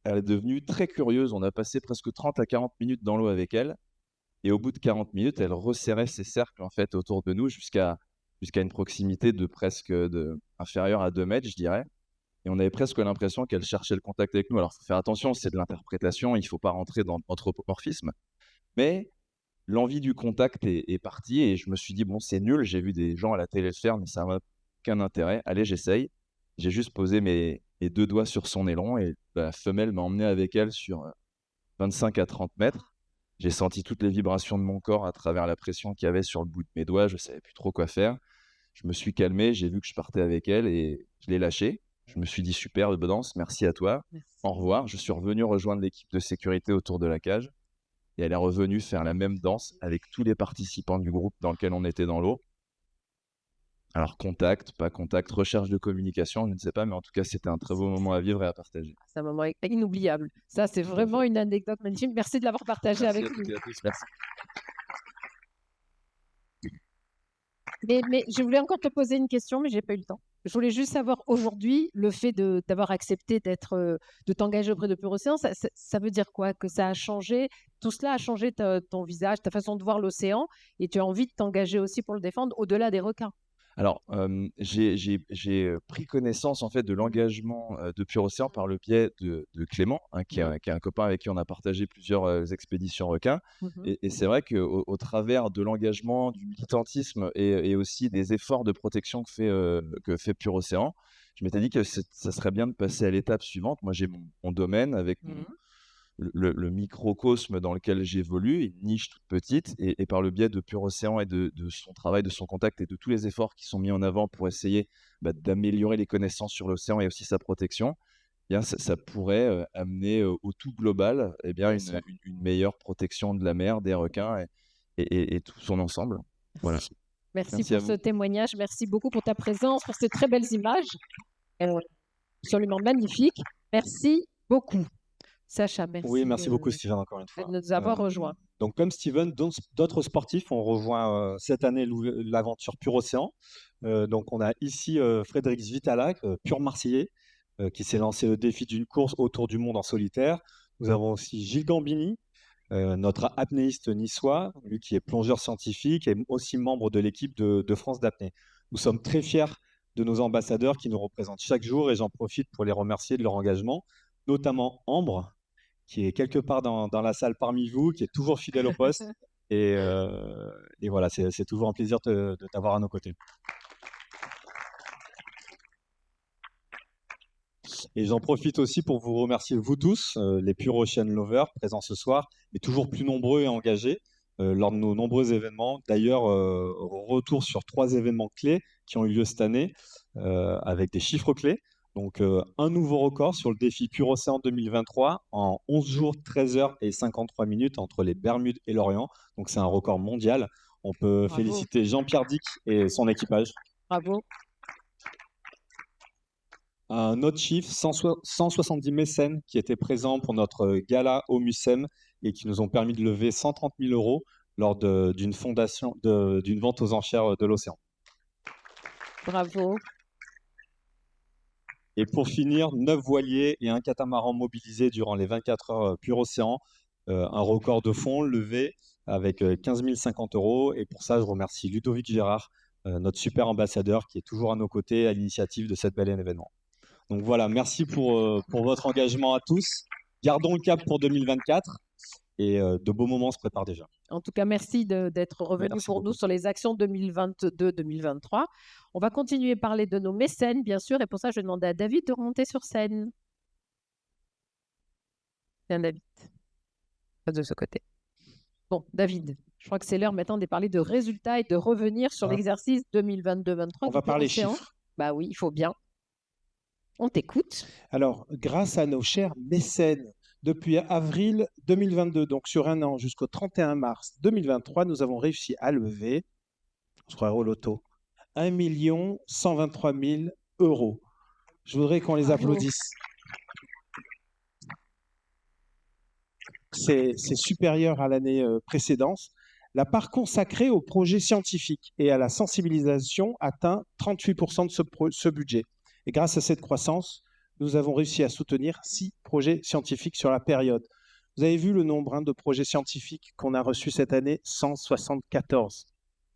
Elle est devenue très curieuse. On a passé presque 30 à 40 minutes dans l'eau avec elle. Et au bout de 40 minutes, elle resserrait ses cercles en fait, autour de nous jusqu'à une proximité de presque inférieure à 2 mètres, je dirais. Et on avait presque l'impression qu'elle cherchait le contact avec nous. Alors, il faut faire attention, c'est de l'interprétation, il ne faut pas rentrer dans l'anthropomorphisme. Mais l'envie du contact est partie et je me suis dit, bon, c'est nul, j'ai vu des gens à la télé le faire, mais ça n'a aucun intérêt. Allez, j'essaye. J'ai juste posé mes 2 doigts sur son aileron et la femelle m'a emmené avec elle sur 25 à 30 mètres. J'ai senti toutes les vibrations de mon corps à travers la pression qu'il y avait sur le bout de mes doigts. Je ne savais plus trop quoi faire. Je me suis calmé, j'ai vu que je partais avec elle et je l'ai lâchée. Je me suis dit superbe danse, merci à toi. Merci. Au revoir. Je suis revenu rejoindre l'équipe de sécurité autour de la cage et elle est revenue faire la même danse avec tous les participants du groupe dans lequel on était dans l'eau. Alors, contact, pas contact, recherche de communication, je ne sais pas, mais en tout cas, c'était un très beau moment à vivre et à partager. C'est un moment inoubliable. Ça, c'est vraiment une anecdote magnifique. Merci de l'avoir partagé Merci avec à toutes nous. et à tous, merci. Mais je voulais encore te poser une question, mais je n'ai pas eu le temps. Je voulais juste savoir aujourd'hui, le fait d'avoir accepté de t'engager auprès de Pure Océan, ça veut dire quoi? Que ça a changé, tout cela a changé ton visage, ta façon de voir l'océan, et tu as envie de t'engager aussi pour le défendre au-delà des requins. Alors, j'ai pris connaissance en fait de l'engagement de Pure Océan par le biais de Clément, hein, qui est un copain avec qui on a partagé plusieurs expéditions requins. Et c'est vrai qu'au travers de l'engagement, du militantisme et aussi des efforts de protection que fait Pure Océan, je m'étais dit que ça serait bien de passer à l'étape suivante. Moi, j'ai mon domaine avec le microcosme dans lequel j'évolue, une niche toute petite, et par le biais de Pure Océan et de son travail, de son contact et de tous les efforts qui sont mis en avant pour essayer d'améliorer les connaissances sur l'océan et aussi sa protection, eh bien, ça pourrait amener au tout global une meilleure protection de la mer, des requins et tout son ensemble. Voilà. Merci pour ce témoignage, merci beaucoup pour ta présence, pour ces très belles images. Absolument magnifiques. Merci beaucoup. Sacha, merci. Oui, merci beaucoup Steven encore une fois. De nous avoir rejoints. Donc comme Steven, d'autres sportifs ont rejoint cette année l'aventure Pure Océan. Donc on a ici Frédéric Svitalac, pur Marseillais, qui s'est lancé le défi d'une course autour du monde en solitaire. Nous avons aussi Gilles Gambini, notre apnéiste niçois, lui qui est plongeur scientifique et aussi membre de l'équipe de France d'apnée. Nous sommes très fiers de nos ambassadeurs qui nous représentent chaque jour et j'en profite pour les remercier de leur engagement. notamment Ambre, qui est quelque part dans la salle parmi vous, qui est toujours fidèle au poste. Et voilà, c'est toujours un plaisir de t'avoir à nos côtés. Et j'en profite aussi pour vous remercier, vous tous, les Pure Ocean Lovers présents ce soir, mais toujours plus nombreux et engagés lors de nos nombreux événements. D'ailleurs, retour sur 3 événements clés qui ont eu lieu cette année, avec des chiffres clés. Donc, un nouveau record sur le défi Pure Océan 2023 en 11 jours, 13 heures et 53 minutes entre les Bermudes et l'Orient. Donc, c'est un record mondial. On peut Bravo. féliciter Jean-Pierre Dick et son équipage. Bravo. Un autre chiffre, 170 mécènes qui étaient présents pour notre gala au MUSEM et qui nous ont permis de lever 130 000 € lors d'une vente aux enchères de l'océan. Bravo. Et pour finir, 9 voiliers et un catamaran mobilisés durant les 24 heures Pure Océan, un record de fonds levé avec 15 050 €. Et pour ça, je remercie Ludovic Gérard, notre super ambassadeur qui est toujours à nos côtés à l'initiative de cet bel événement. Donc voilà, merci pour votre engagement à tous. Gardons le cap pour 2024 et de beaux moments se préparent déjà. En tout cas, merci d'être revenu Merci pour nous beaucoup. sur les actions 2022-2023. On va continuer à parler de nos mécènes, bien sûr, et pour ça, je vais demander à David de remonter sur scène. Viens, David. Pas de ce côté. Bon, David, je crois que c'est l'heure maintenant de parler de résultats et de revenir sur Ah. l'exercice 2022-2023. On va parler Océan. chiffres. Bah oui, il faut bien. On t'écoute. Alors, grâce à nos chers mécènes, depuis avril 2022, donc sur un an jusqu'au 31 mars 2023, nous avons réussi à lever, on se croirait au loto, 1 123 000 €. Je voudrais qu'on les Bravo. applaudisse. C'est supérieur à l'année précédente. La part consacrée aux projets scientifiques et à la sensibilisation atteint 38% de ce budget. Et grâce à cette croissance, nous avons réussi à soutenir 6 projets scientifiques sur la période. Vous avez vu le nombre de projets scientifiques qu'on a reçus cette année, 174.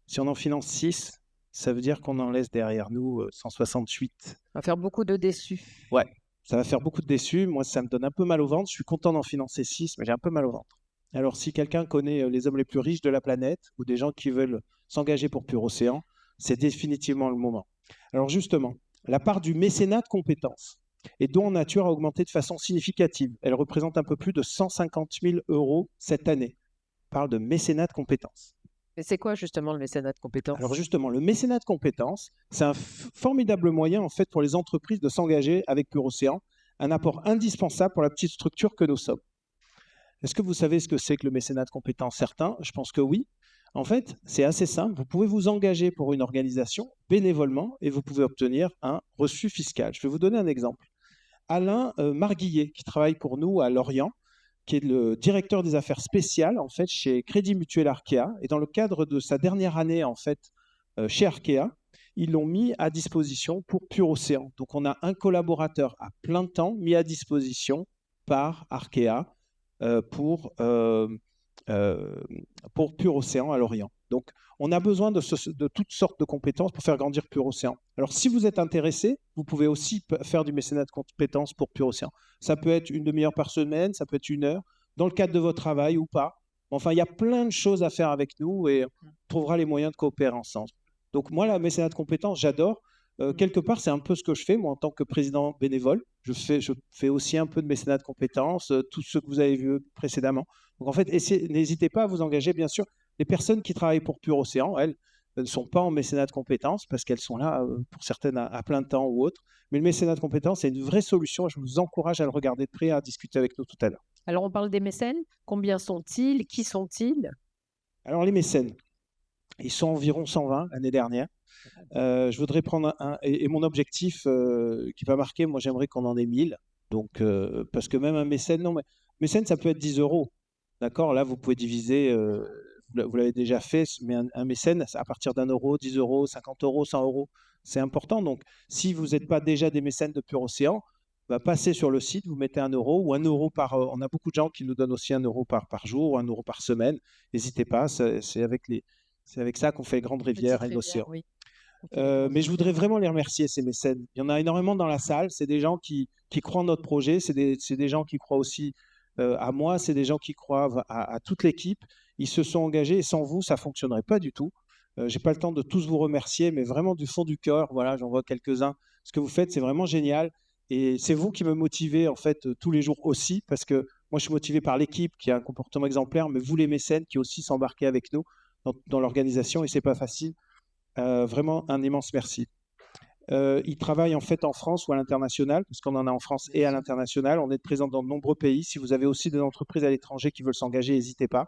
Si on en finance 6, ça veut dire qu'on en laisse derrière nous 168. On va faire beaucoup de déçus. Ouais, ça va faire beaucoup de déçus. Moi, ça me donne un peu mal au ventre. Je suis content d'en financer 6, mais j'ai un peu mal au ventre. Alors, si quelqu'un connaît les hommes les plus riches de la planète ou des gens qui veulent s'engager pour Pure Océan, c'est définitivement le moment. Alors, justement, la part du mécénat de compétences et dons en nature a augmenté de façon significative. Elle représente un peu plus de 150 000 € cette année. On parle de mécénat de compétences. Mais c'est quoi justement le mécénat de compétences? Alors justement, le mécénat de compétences, c'est un formidable moyen en fait pour les entreprises de s'engager avec Pure Océan, un apport indispensable pour la petite structure que nous sommes. Est-ce que vous savez ce que c'est que le mécénat de compétences? Certains, je pense que oui. En fait, c'est assez simple. Vous pouvez vous engager pour une organisation bénévolement et vous pouvez obtenir un reçu fiscal. Je vais vous donner un exemple. Alain Marguillet, qui travaille pour nous à Lorient, qui est le directeur des affaires spéciales en fait chez Crédit Mutuel Arkea, et dans le cadre de sa dernière année en fait chez Arkea, ils l'ont mis à disposition pour Pure Océan. Donc on a un collaborateur à plein temps mis à disposition par Arkea pour Pure Océan à Lorient. Donc on a besoin de toutes sortes de compétences pour faire grandir Pure Océan. Alors si vous êtes intéressé, vous pouvez aussi faire du mécénat de compétences pour Pure Océan. Ça peut être une demi-heure par semaine, ça peut être 1 heure, dans le cadre de votre travail ou pas. Enfin, il y a plein de choses à faire avec nous et on trouvera les moyens de coopérer ensemble. Donc moi, la mécénat de compétences, j'adore. Quelque part, c'est un peu ce que je fais, moi, en tant que président bénévole. Je fais aussi un peu de mécénat de compétences, tout ce que vous avez vu précédemment. Donc en fait, n'hésitez pas à vous engager, bien sûr. Les personnes qui travaillent pour Pure Océan, elles, ne sont pas en mécénat de compétences parce qu'elles sont là, pour certaines, à plein temps ou autre. Mais le mécénat de compétences, c'est une vraie solution. Je vous encourage à le regarder de près, à discuter avec nous tout à l'heure. Alors, on parle des mécènes. Combien sont-ils? Qui sont-ils? Alors, les mécènes, ils sont environ 120 l'année dernière. Je voudrais prendre et mon objectif qui va marquer, moi, j'aimerais qu'on en ait 1000. Donc, parce que même un mécène, non, mais mécène, ça peut être 10 €. D'accord? Là, vous pouvez diviser, vous l'avez déjà fait, mais un mécène, à partir d'1 €, 10 €, 50 €, 100 €, c'est important. Donc, si vous n'êtes pas déjà des mécènes de Pure Océan, passez sur le site, vous mettez 1 € ou 1 € par. On a beaucoup de gens qui nous donnent aussi 1 € par jour ou 1 € par semaine. N'hésitez pas, c'est avec ça qu'on fait Grande Rivière et l'océan. Oui. Mais je voudrais vraiment les remercier, ces mécènes. Il y en a énormément dans la salle. C'est des gens qui croient en notre projet. C'est des gens qui croient aussi à moi. C'est des gens qui croient à toute l'équipe. Ils se sont engagés et sans vous, ça ne fonctionnerait pas du tout. Je n'ai pas le temps de tous vous remercier, mais vraiment du fond du cœur. Voilà, j'en vois quelques-uns. Ce que vous faites, c'est vraiment génial. Et c'est vous qui me motivez en fait tous les jours aussi, parce que moi, je suis motivé par l'équipe qui a un comportement exemplaire, mais vous, les mécènes, qui aussi s'embarquez avec nous dans l'organisation, et c'est pas facile. Vraiment un immense merci. Ils travaillent en fait en France ou à l'international, parce qu'on en a en France et à l'international. On est présent dans de nombreux pays. Si vous avez aussi des entreprises à l'étranger qui veulent s'engager, n'hésitez pas.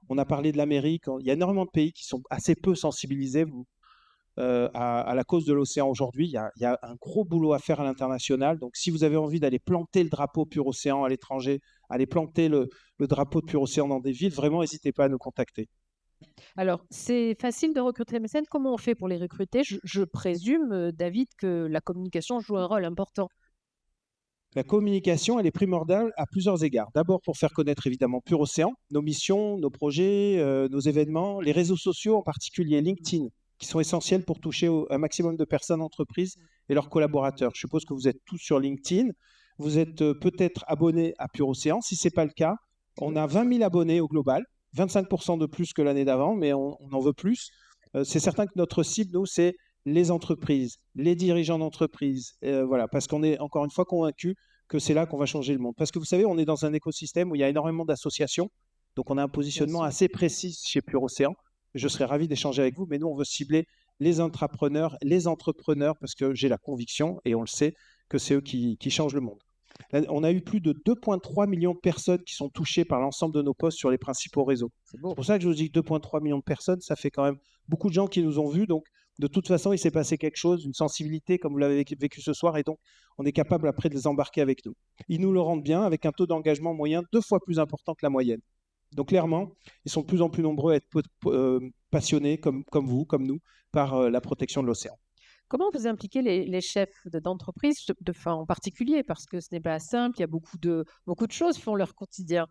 On a parlé de l'Amérique. Il y a énormément de pays qui sont assez peu sensibilisés à la cause de l'océan aujourd'hui. Il y a un gros boulot à faire à l'international. Donc, si vous avez envie d'aller planter le drapeau Pur Océan à l'étranger, aller planter le drapeau de Pur Océan dans des villes, vraiment, n'hésitez pas à nous contacter. Alors, c'est facile de recruter les mécènes. Comment on fait pour les recruter? Je présume, David, que la communication joue un rôle important. La communication, elle est primordiale à plusieurs égards. D'abord, pour faire connaître évidemment Pur Océan, nos missions, nos projets, nos événements, les réseaux sociaux, en particulier LinkedIn, qui sont essentiels pour toucher un maximum de personnes, entreprises et leurs collaborateurs. Je suppose que vous êtes tous sur LinkedIn. Vous êtes peut-être abonnés à Pur Océan. Si ce n'est pas le cas, on a 20 000 abonnés au global, 25% de plus que l'année d'avant, mais on en veut plus. C'est certain que notre cible, nous, c'est les entreprises, les dirigeants d'entreprises, voilà, parce qu'on est encore une fois convaincus que c'est là qu'on va changer le monde. Parce que vous savez, on est dans un écosystème où il y a énormément d'associations, donc on a un positionnement assez précis chez Pur Océan. Je serais ravi d'échanger avec vous, mais nous, on veut cibler les intrapreneurs, les entrepreneurs, parce que j'ai la conviction, et on le sait, que c'est eux qui changent le monde. Là, on a eu plus de 2,3 millions de personnes qui sont touchées par l'ensemble de nos posts sur les principaux réseaux. C'est pour ça que je vous dis que 2,3 millions de personnes, ça fait quand même beaucoup de gens qui nous ont vus. Donc, de toute façon, il s'est passé quelque chose, une sensibilité, comme vous l'avez vécu ce soir, et donc on est capable après de les embarquer avec nous. Ils nous le rendent bien, avec un taux d'engagement moyen 2 fois plus important que la moyenne. Donc, clairement, ils sont de plus en plus nombreux à être passionnés, comme vous, comme nous, par la protection de l'océan. Comment vous impliquez les chefs d'entreprise, en particulier, parce que ce n'est pas simple, il y a beaucoup de choses qui font leur quotidien.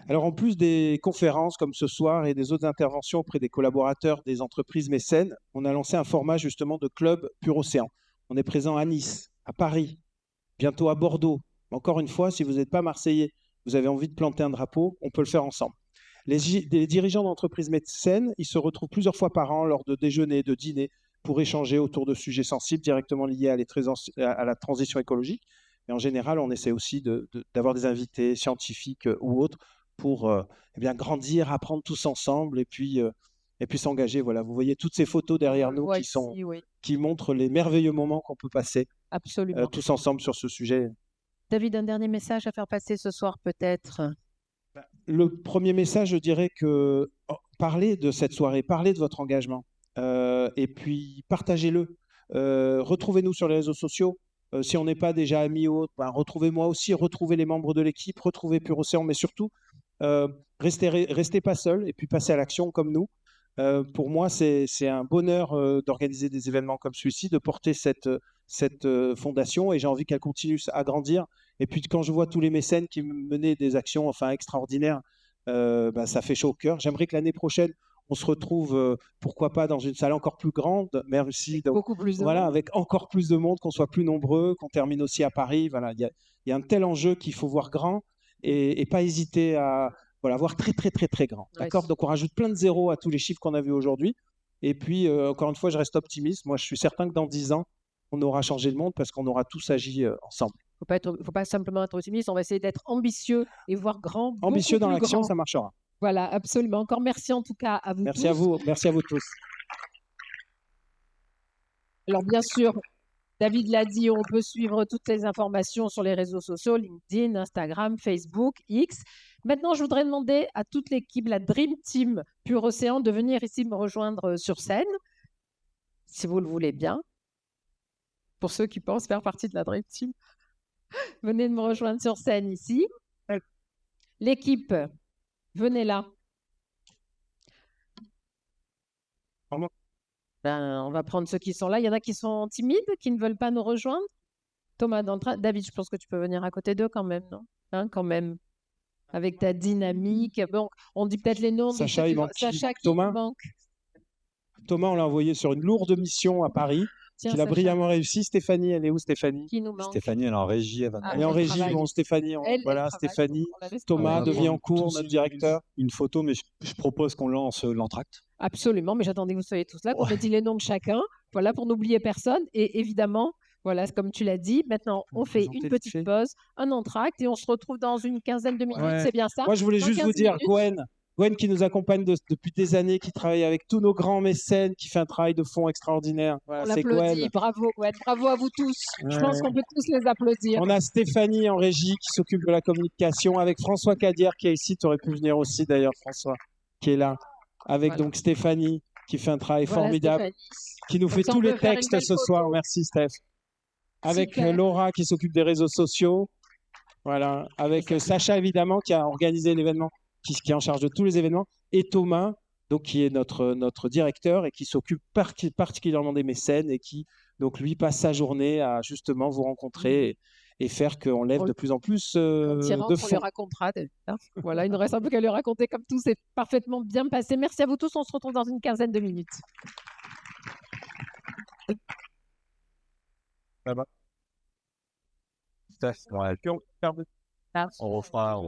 Alors, en plus des conférences comme ce soir et des autres interventions auprès des collaborateurs des entreprises mécènes, on a lancé un format justement de club Pur Océan. On est présent à Nice, à Paris, bientôt à Bordeaux. Encore une fois, si vous n'êtes pas Marseillais, vous avez envie de planter un drapeau, on peut le faire ensemble. Les dirigeants d'entreprises mécènes, ils se retrouvent plusieurs fois par an lors de déjeuners, de dîners, pour échanger autour de sujets sensibles directement liés à la transition écologique. Et en général, on essaie aussi d'avoir des invités scientifiques ou autres pour grandir, apprendre tous ensemble et puis s'engager. Voilà, vous voyez toutes ces photos derrière nous qui montrent les merveilleux moments qu'on peut passer tous ensemble sur ce sujet. David, un dernier message à faire passer ce soir peut-être? Le premier message, je dirais que parlez de cette soirée, parlez de votre engagement. Et puis partagez-le. Retrouvez-nous sur les réseaux sociaux. Si on n'est pas déjà amis ou autre, retrouvez-moi aussi, retrouvez les membres de l'équipe, retrouvez Pur Océan, mais surtout, restez pas seul et puis passez à l'action comme nous. Pour moi, c'est un bonheur d'organiser des événements comme celui-ci, de porter cette fondation, et j'ai envie qu'elle continue à grandir. Et puis quand je vois tous les mécènes qui menaient des actions extraordinaires, ça fait chaud au cœur. J'aimerais que l'année prochaine, on se retrouve, pourquoi pas, dans une salle encore plus grande, mais aussi avec encore plus de monde, qu'on soit plus nombreux, qu'on termine aussi à Paris. Voilà, il y a un tel enjeu qu'il faut voir grand et pas hésiter à voir très, très, très, très grand. D'accord ? Donc, on rajoute plein de zéros à tous les chiffres qu'on a vus aujourd'hui. Et puis, encore une fois, je reste optimiste. Moi, je suis certain que dans 10 ans, on aura changé le monde parce qu'on aura tous agi ensemble. Il ne faut pas simplement être optimiste, on va essayer d'être ambitieux et voir grand. Ambitieux dans l'action, ça marchera. Voilà, absolument. Encore merci en tout cas à vous tous. Merci à vous tous. Alors bien sûr, David l'a dit, on peut suivre toutes les informations sur les réseaux sociaux, LinkedIn, Instagram, Facebook, X. Maintenant, je voudrais demander à toute l'équipe, la Dream Team Pur Océan, de venir ici me rejoindre sur scène, si vous le voulez bien. Pour ceux qui pensent faire partie de la Dream Team, venez de me rejoindre sur scène ici. L'équipe, venez là. On va prendre ceux qui sont là. Il y en a qui sont timides, qui ne veulent pas nous rejoindre. Thomas, David, je pense que tu peux venir à côté d'eux quand même, non ? Quand même. Avec ta dynamique. Bon, on dit peut-être les noms. Sacha, il manque. Sacha qui Thomas. manque. Thomas, on l'a envoyé sur une lourde mission à Paris, Tiens, qu'il a Sacha, brillamment réussi. Stéphanie, elle est où, Stéphanie? qui nous manque. Stéphanie, elle est en régie, elle va Ah, Elle est en elle régie. travaille. Bon, Stéphanie, Elle voilà, travaille, Stéphanie. on la laisse Thomas travailler. de Villancourt, notre directeur. une photo, mais je propose qu'on lance l'entracte. Absolument, mais j'attendais que vous soyez tous là, qu'on ait dit les noms de chacun, voilà, pour n'oublier personne. Et évidemment, voilà, comme tu l'as dit, maintenant, on fait présenter une vite petite fait. pause, un entracte, et on se retrouve dans une quinzaine de minutes, Ouais. c'est bien ça? Moi, je voulais Dans juste vous 15 dire, minutes. Gwen qui nous accompagne depuis des années, qui travaille avec tous nos grands mécènes, qui fait un travail de fond extraordinaire. Voilà, On c'est Gwen. l'applaudit, bravo Gwen, bravo à vous tous. Je Ouais. pense qu'on peut tous les applaudir. On a Stéphanie en régie qui s'occupe de la communication avec François Cadière qui est ici. Tu aurais pu venir aussi d'ailleurs, François, qui est là. Avec Voilà. donc Stéphanie qui fait un travail Voilà, formidable, Stéphanie. qui nous fait ça, tous on les peut faire une textes belle ce photo. soir. Merci Steph. Avec Super. Laura qui s'occupe des réseaux sociaux. Voilà. Avec Sacha évidemment qui a organisé l'événement, qui est en charge de tous les événements. Et Thomas, donc qui est notre directeur et qui s'occupe particulièrement des mécènes et qui donc lui passe sa journée à justement vous rencontrer et faire qu'on lève On- de plus en plus Quand il de rentre, on lui fonds. racontera. Hein. Voilà, il nous reste un peu qu'à lui raconter comme tout s'est parfaitement bien passé. Merci à vous tous, on se retrouve dans une quinzaine de minutes. On refera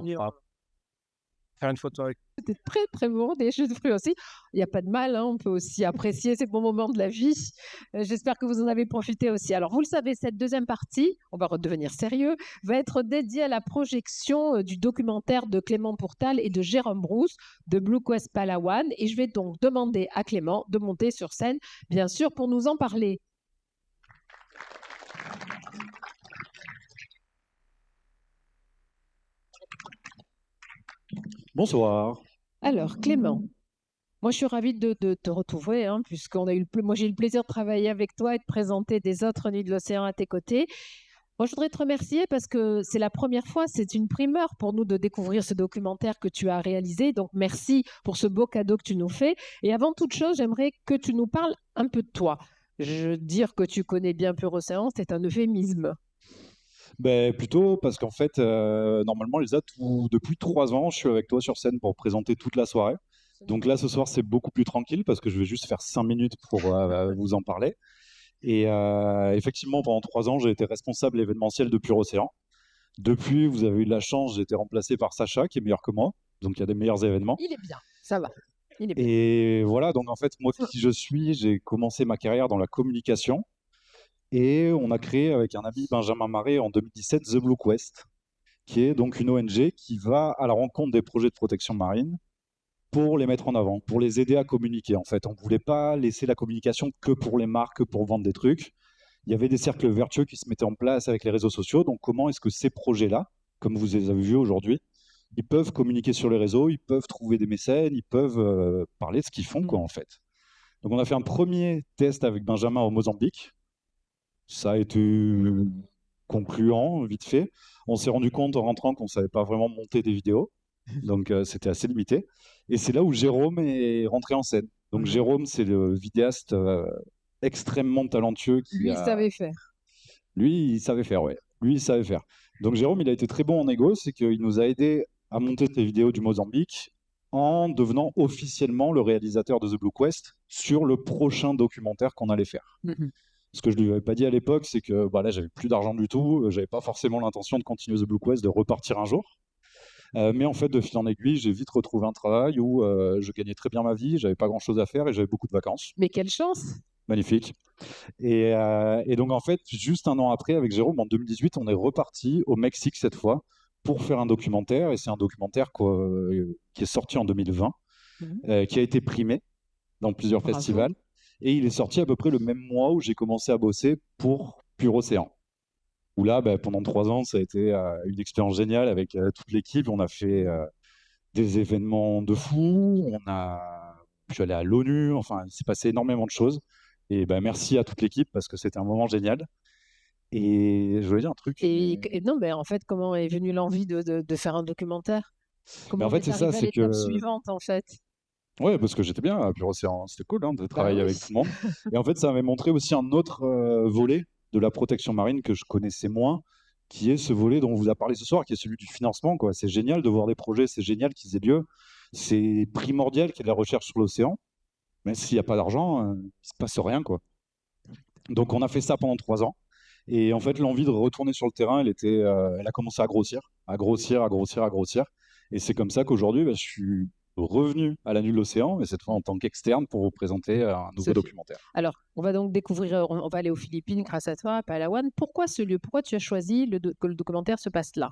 faire une photo avec. C'était très très bon, des jus de fruits aussi. Il n'y a pas de mal, hein, on peut aussi apprécier ces bons moments de la vie. J'espère que vous en avez profité aussi. Alors vous le savez, cette deuxième partie, on va redevenir sérieux, va être dédiée à la projection du documentaire de Clément Pourtal et de Jérôme Brousse de Blue Quest Palawan. Et je vais donc demander à Clément de monter sur scène, bien sûr, pour nous en parler. Bonsoir. Alors, Clément, moi je suis ravie de te retrouver, hein, puisqu'on a eu moi j'ai eu le plaisir de travailler avec toi et de présenter des autres Nuits de l'Océan à tes côtés. Moi, je voudrais te remercier parce que c'est la première fois, c'est une primeur pour nous de découvrir ce documentaire que tu as réalisé. Donc, merci pour ce beau cadeau que tu nous fais. Et avant toute chose, j'aimerais que tu nous parles un peu de toi. Dire que tu connais bien Pure Océan, c'est un euphémisme. Ben, plutôt parce qu'en fait, normalement, Elsa, depuis 3 ans, je suis avec toi sur scène pour présenter toute la soirée. Donc là, ce soir, c'est beaucoup plus tranquille parce que je vais juste faire 5 minutes pour vous en parler. Et effectivement, pendant 3 ans, j'ai été responsable événementiel de Pure Océan. Depuis, vous avez eu de la chance, j'ai été remplacé par Sacha, qui est meilleur que moi. Donc il y a des meilleurs événements. Il est bien, ça va. Il est bien. Et voilà, donc en fait, moi, qui je suis, j'ai commencé ma carrière dans la communication. Et on a créé avec un ami, Benjamin Marais, en 2017, The Blue Quest, qui est donc une ONG qui va à la rencontre des projets de protection marine pour les mettre en avant, pour les aider à communiquer. En fait, on ne voulait pas laisser la communication que pour les marques, pour vendre des trucs. Il y avait des cercles vertueux qui se mettaient en place avec les réseaux sociaux. Donc, comment est-ce que ces projets-là, comme vous les avez vus aujourd'hui, ils peuvent communiquer sur les réseaux, ils peuvent trouver des mécènes, ils peuvent parler de ce qu'ils font, quoi, en fait. Donc, on a fait un premier test avec Benjamin au Mozambique. Ça a été concluant, vite fait. On s'est rendu compte en rentrant qu'on ne savait pas vraiment monter des vidéos. Donc, c'était assez limité. Et c'est là où Jérôme est rentré en scène. Donc, Jérôme, c'est le vidéaste extrêmement talentueux. Lui, il savait faire. Lui, il savait faire, ouais. Lui, il savait faire. Donc, Jérôme, il a été très bon en négo. C'est qu'il nous a aidé à monter ces vidéos du Mozambique en devenant officiellement le réalisateur de The Blue Quest sur le prochain documentaire qu'on allait faire. Ce que je ne lui avais pas dit à l'époque, c'est que bah, là, j'avais plus d'argent du tout. J'avais pas forcément l'intention de continuer The Blue Quest, de repartir un jour. Mais en fait, de fil en aiguille, j'ai vite retrouvé un travail où je gagnais très bien ma vie, j'avais pas grand-chose à faire et j'avais beaucoup de vacances. Mais quelle chance! Magnifique. Et donc, en fait, juste un an après, avec Jérôme, en 2018, on est reparti au Mexique cette fois pour faire un documentaire. Et c'est un documentaire qui est sorti en 2020, qui a été primé dans plusieurs festivals. Et il est sorti à peu près le même mois où j'ai commencé à bosser pour Pure Océan. Où là, pendant 3 ans, ça a été une expérience géniale avec toute l'équipe. On a fait des événements de fou. Je suis allé à l'ONU. Enfin, il s'est passé énormément de choses. Et merci à toute l'équipe parce que c'était un moment génial. Et je voulais dire un truc. Et non, mais en fait, comment est venue l'envie de faire un documentaire? Comment en fait, c'est ça, c'est l'étape suivante, en fait? Ouais, parce que j'étais bien à Pure Océan. C'était cool de travailler oui. avec tout le monde. Et en fait, ça m'avait montré aussi un autre volet de la protection marine que je connaissais moins, qui est ce volet dont on vous a parlé ce soir, qui est celui du financement, quoi. C'est génial de voir des projets, c'est génial qu'ils aient lieu. C'est primordial qu'il y ait de la recherche sur l'océan. Mais s'il n'y a pas d'argent, il ne se passe rien, quoi. Donc on a fait ça pendant 3 ans. Et en fait, l'envie de retourner sur le terrain, elle a commencé à grossir, à grossir, à grossir, à grossir. Et c'est comme ça qu'aujourd'hui, je suis revenu à la Nuit de l'Océan, mais cette fois en tant qu'externe pour vous présenter un nouveau Sophie. documentaire. Alors, on va donc découvrir, on va aller aux Philippines grâce à toi, à Palawan. Pourquoi ce lieu? Pourquoi tu as choisi que le documentaire se passe là?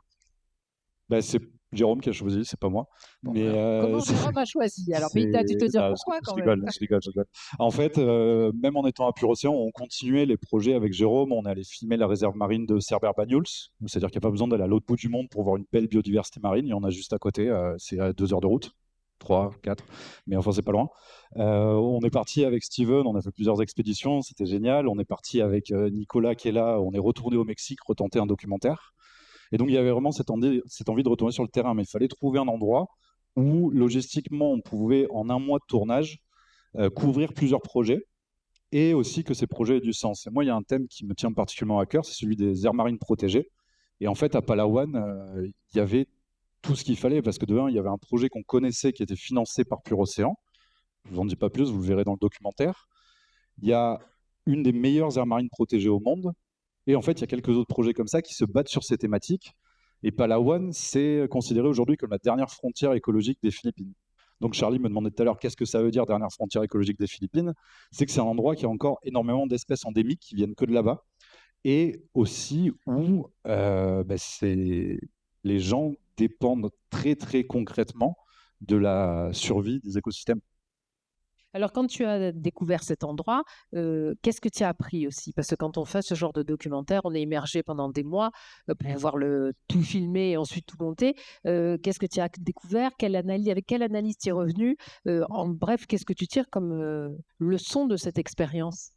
C'est Jérôme qui a choisi, c'est pas moi. Bon, Mais alors, comment Jérôme a choisi? Alors, mais t'as dû te dire pourquoi quand je même. rigole. En fait, même en étant à Pure-Océan, on continuait les projets avec Jérôme. On allait filmer la réserve marine de Cerbère-Banyuls. C'est-à-dire qu'il n'y a pas besoin d'aller à l'autre bout du monde pour voir une belle biodiversité marine. Il y en a juste à côté. C'est à 2 heures de route. 3, 4. Mais enfin, c'est pas loin. On est parti avec Steven. On a fait plusieurs expéditions. C'était génial. On est parti avec Nicolas qui est là. On est retourné au Mexique retenter un documentaire. Et donc, il y avait vraiment cette envie de retourner sur le terrain, mais il fallait trouver un endroit où, logistiquement, on pouvait, en un mois de tournage, couvrir plusieurs projets et aussi que ces projets aient du sens. Et moi, il y a un thème qui me tient particulièrement à cœur, c'est celui des aires marines protégées. Et en fait, à Palawan, il y avait tout ce qu'il fallait, parce que de un, il y avait un projet qu'on connaissait qui était financé par Pure-Océan. Je ne vous en dis pas plus, vous le verrez dans le documentaire. Il y a une des meilleures aires marines protégées au monde. Et en fait, il y a quelques autres projets comme ça qui se battent sur ces thématiques. Et Palawan, c'est considéré aujourd'hui comme la dernière frontière écologique des Philippines. Donc Charlie me demandait tout à l'heure qu'est-ce que ça veut dire dernière frontière écologique des Philippines. C'est que c'est un endroit qui a encore énormément d'espèces endémiques qui viennent que de là-bas. Et aussi où les gens dépendent très très concrètement de la survie des écosystèmes. Alors, quand tu as découvert cet endroit, qu'est-ce que tu as appris aussi? Parce que quand on fait ce genre de documentaire, on est immergé pendant des mois pour pouvoir tout filmer et ensuite tout monter. Qu'est-ce que tu as découvert? Avec quelle analyse tu es revenu? En bref, qu'est-ce que tu tires comme leçon de cette expérience?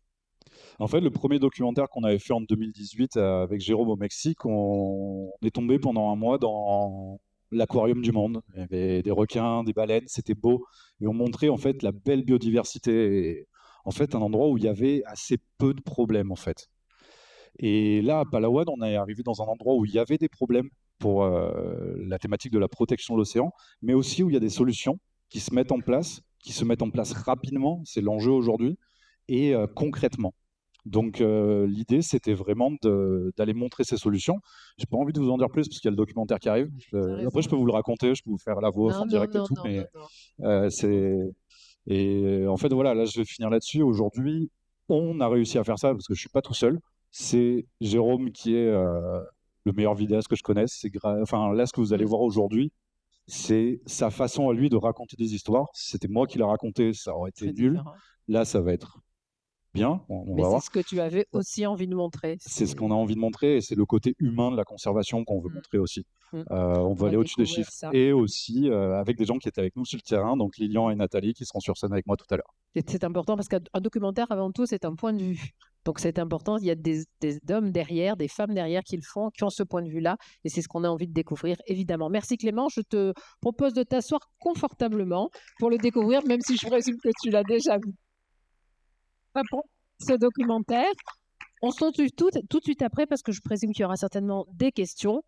En fait, le premier documentaire qu'on avait fait en 2018 avec Jérôme au Mexique, on est tombé pendant un mois dans l'aquarium du monde. Il y avait des requins, des baleines, c'était beau. Et on montrait en fait la belle biodiversité. Et, en fait, un endroit où il y avait assez peu de problèmes en fait. Et là, à Palawan, on est arrivé dans un endroit où il y avait des problèmes pour la thématique de la protection de l'océan, mais aussi où il y a des solutions qui se mettent en place rapidement, c'est l'enjeu aujourd'hui, et concrètement. Donc l'idée, c'était vraiment d'aller montrer ces solutions. J'ai pas envie de vous en dire plus parce qu'il y a le documentaire qui arrive. Après, je peux vous le raconter, je peux vous faire la voix en direct et tout, mais c'est... Et en fait, voilà, là, je vais finir là-dessus. Aujourd'hui, on a réussi à faire ça parce que je suis pas tout seul. C'est Jérôme qui est le meilleur vidéaste que je connaisse. Enfin, là, ce que vous allez voir aujourd'hui, c'est sa façon à lui de raconter des histoires. Si c'était moi qui la racontais, ça aurait été nul. Là, ça va être bien, on Mais va voir. c'est ce que tu avais aussi envie de montrer. C'est ce qu'on a envie de montrer et c'est le côté humain de la conservation qu'on veut montrer aussi. On va aller au-dessus des chiffres et aussi avec des gens qui étaient avec nous sur le terrain, donc Lilian et Nathalie qui seront sur scène avec moi tout à l'heure. C'est important parce qu'un documentaire, avant tout, c'est un point de vue. Donc c'est important, il y a des hommes derrière, des femmes derrière qui ont ce point de vue-là, et c'est ce qu'on a envie de découvrir, évidemment. Merci Clément, je te propose de t'asseoir confortablement pour le découvrir, même si je présume que tu l'as déjà vu. Pour ce documentaire, on se retrouve tout de suite après parce que je présume qu'il y aura certainement des questions.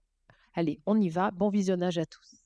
Allez, on y va, bon visionnage à tous.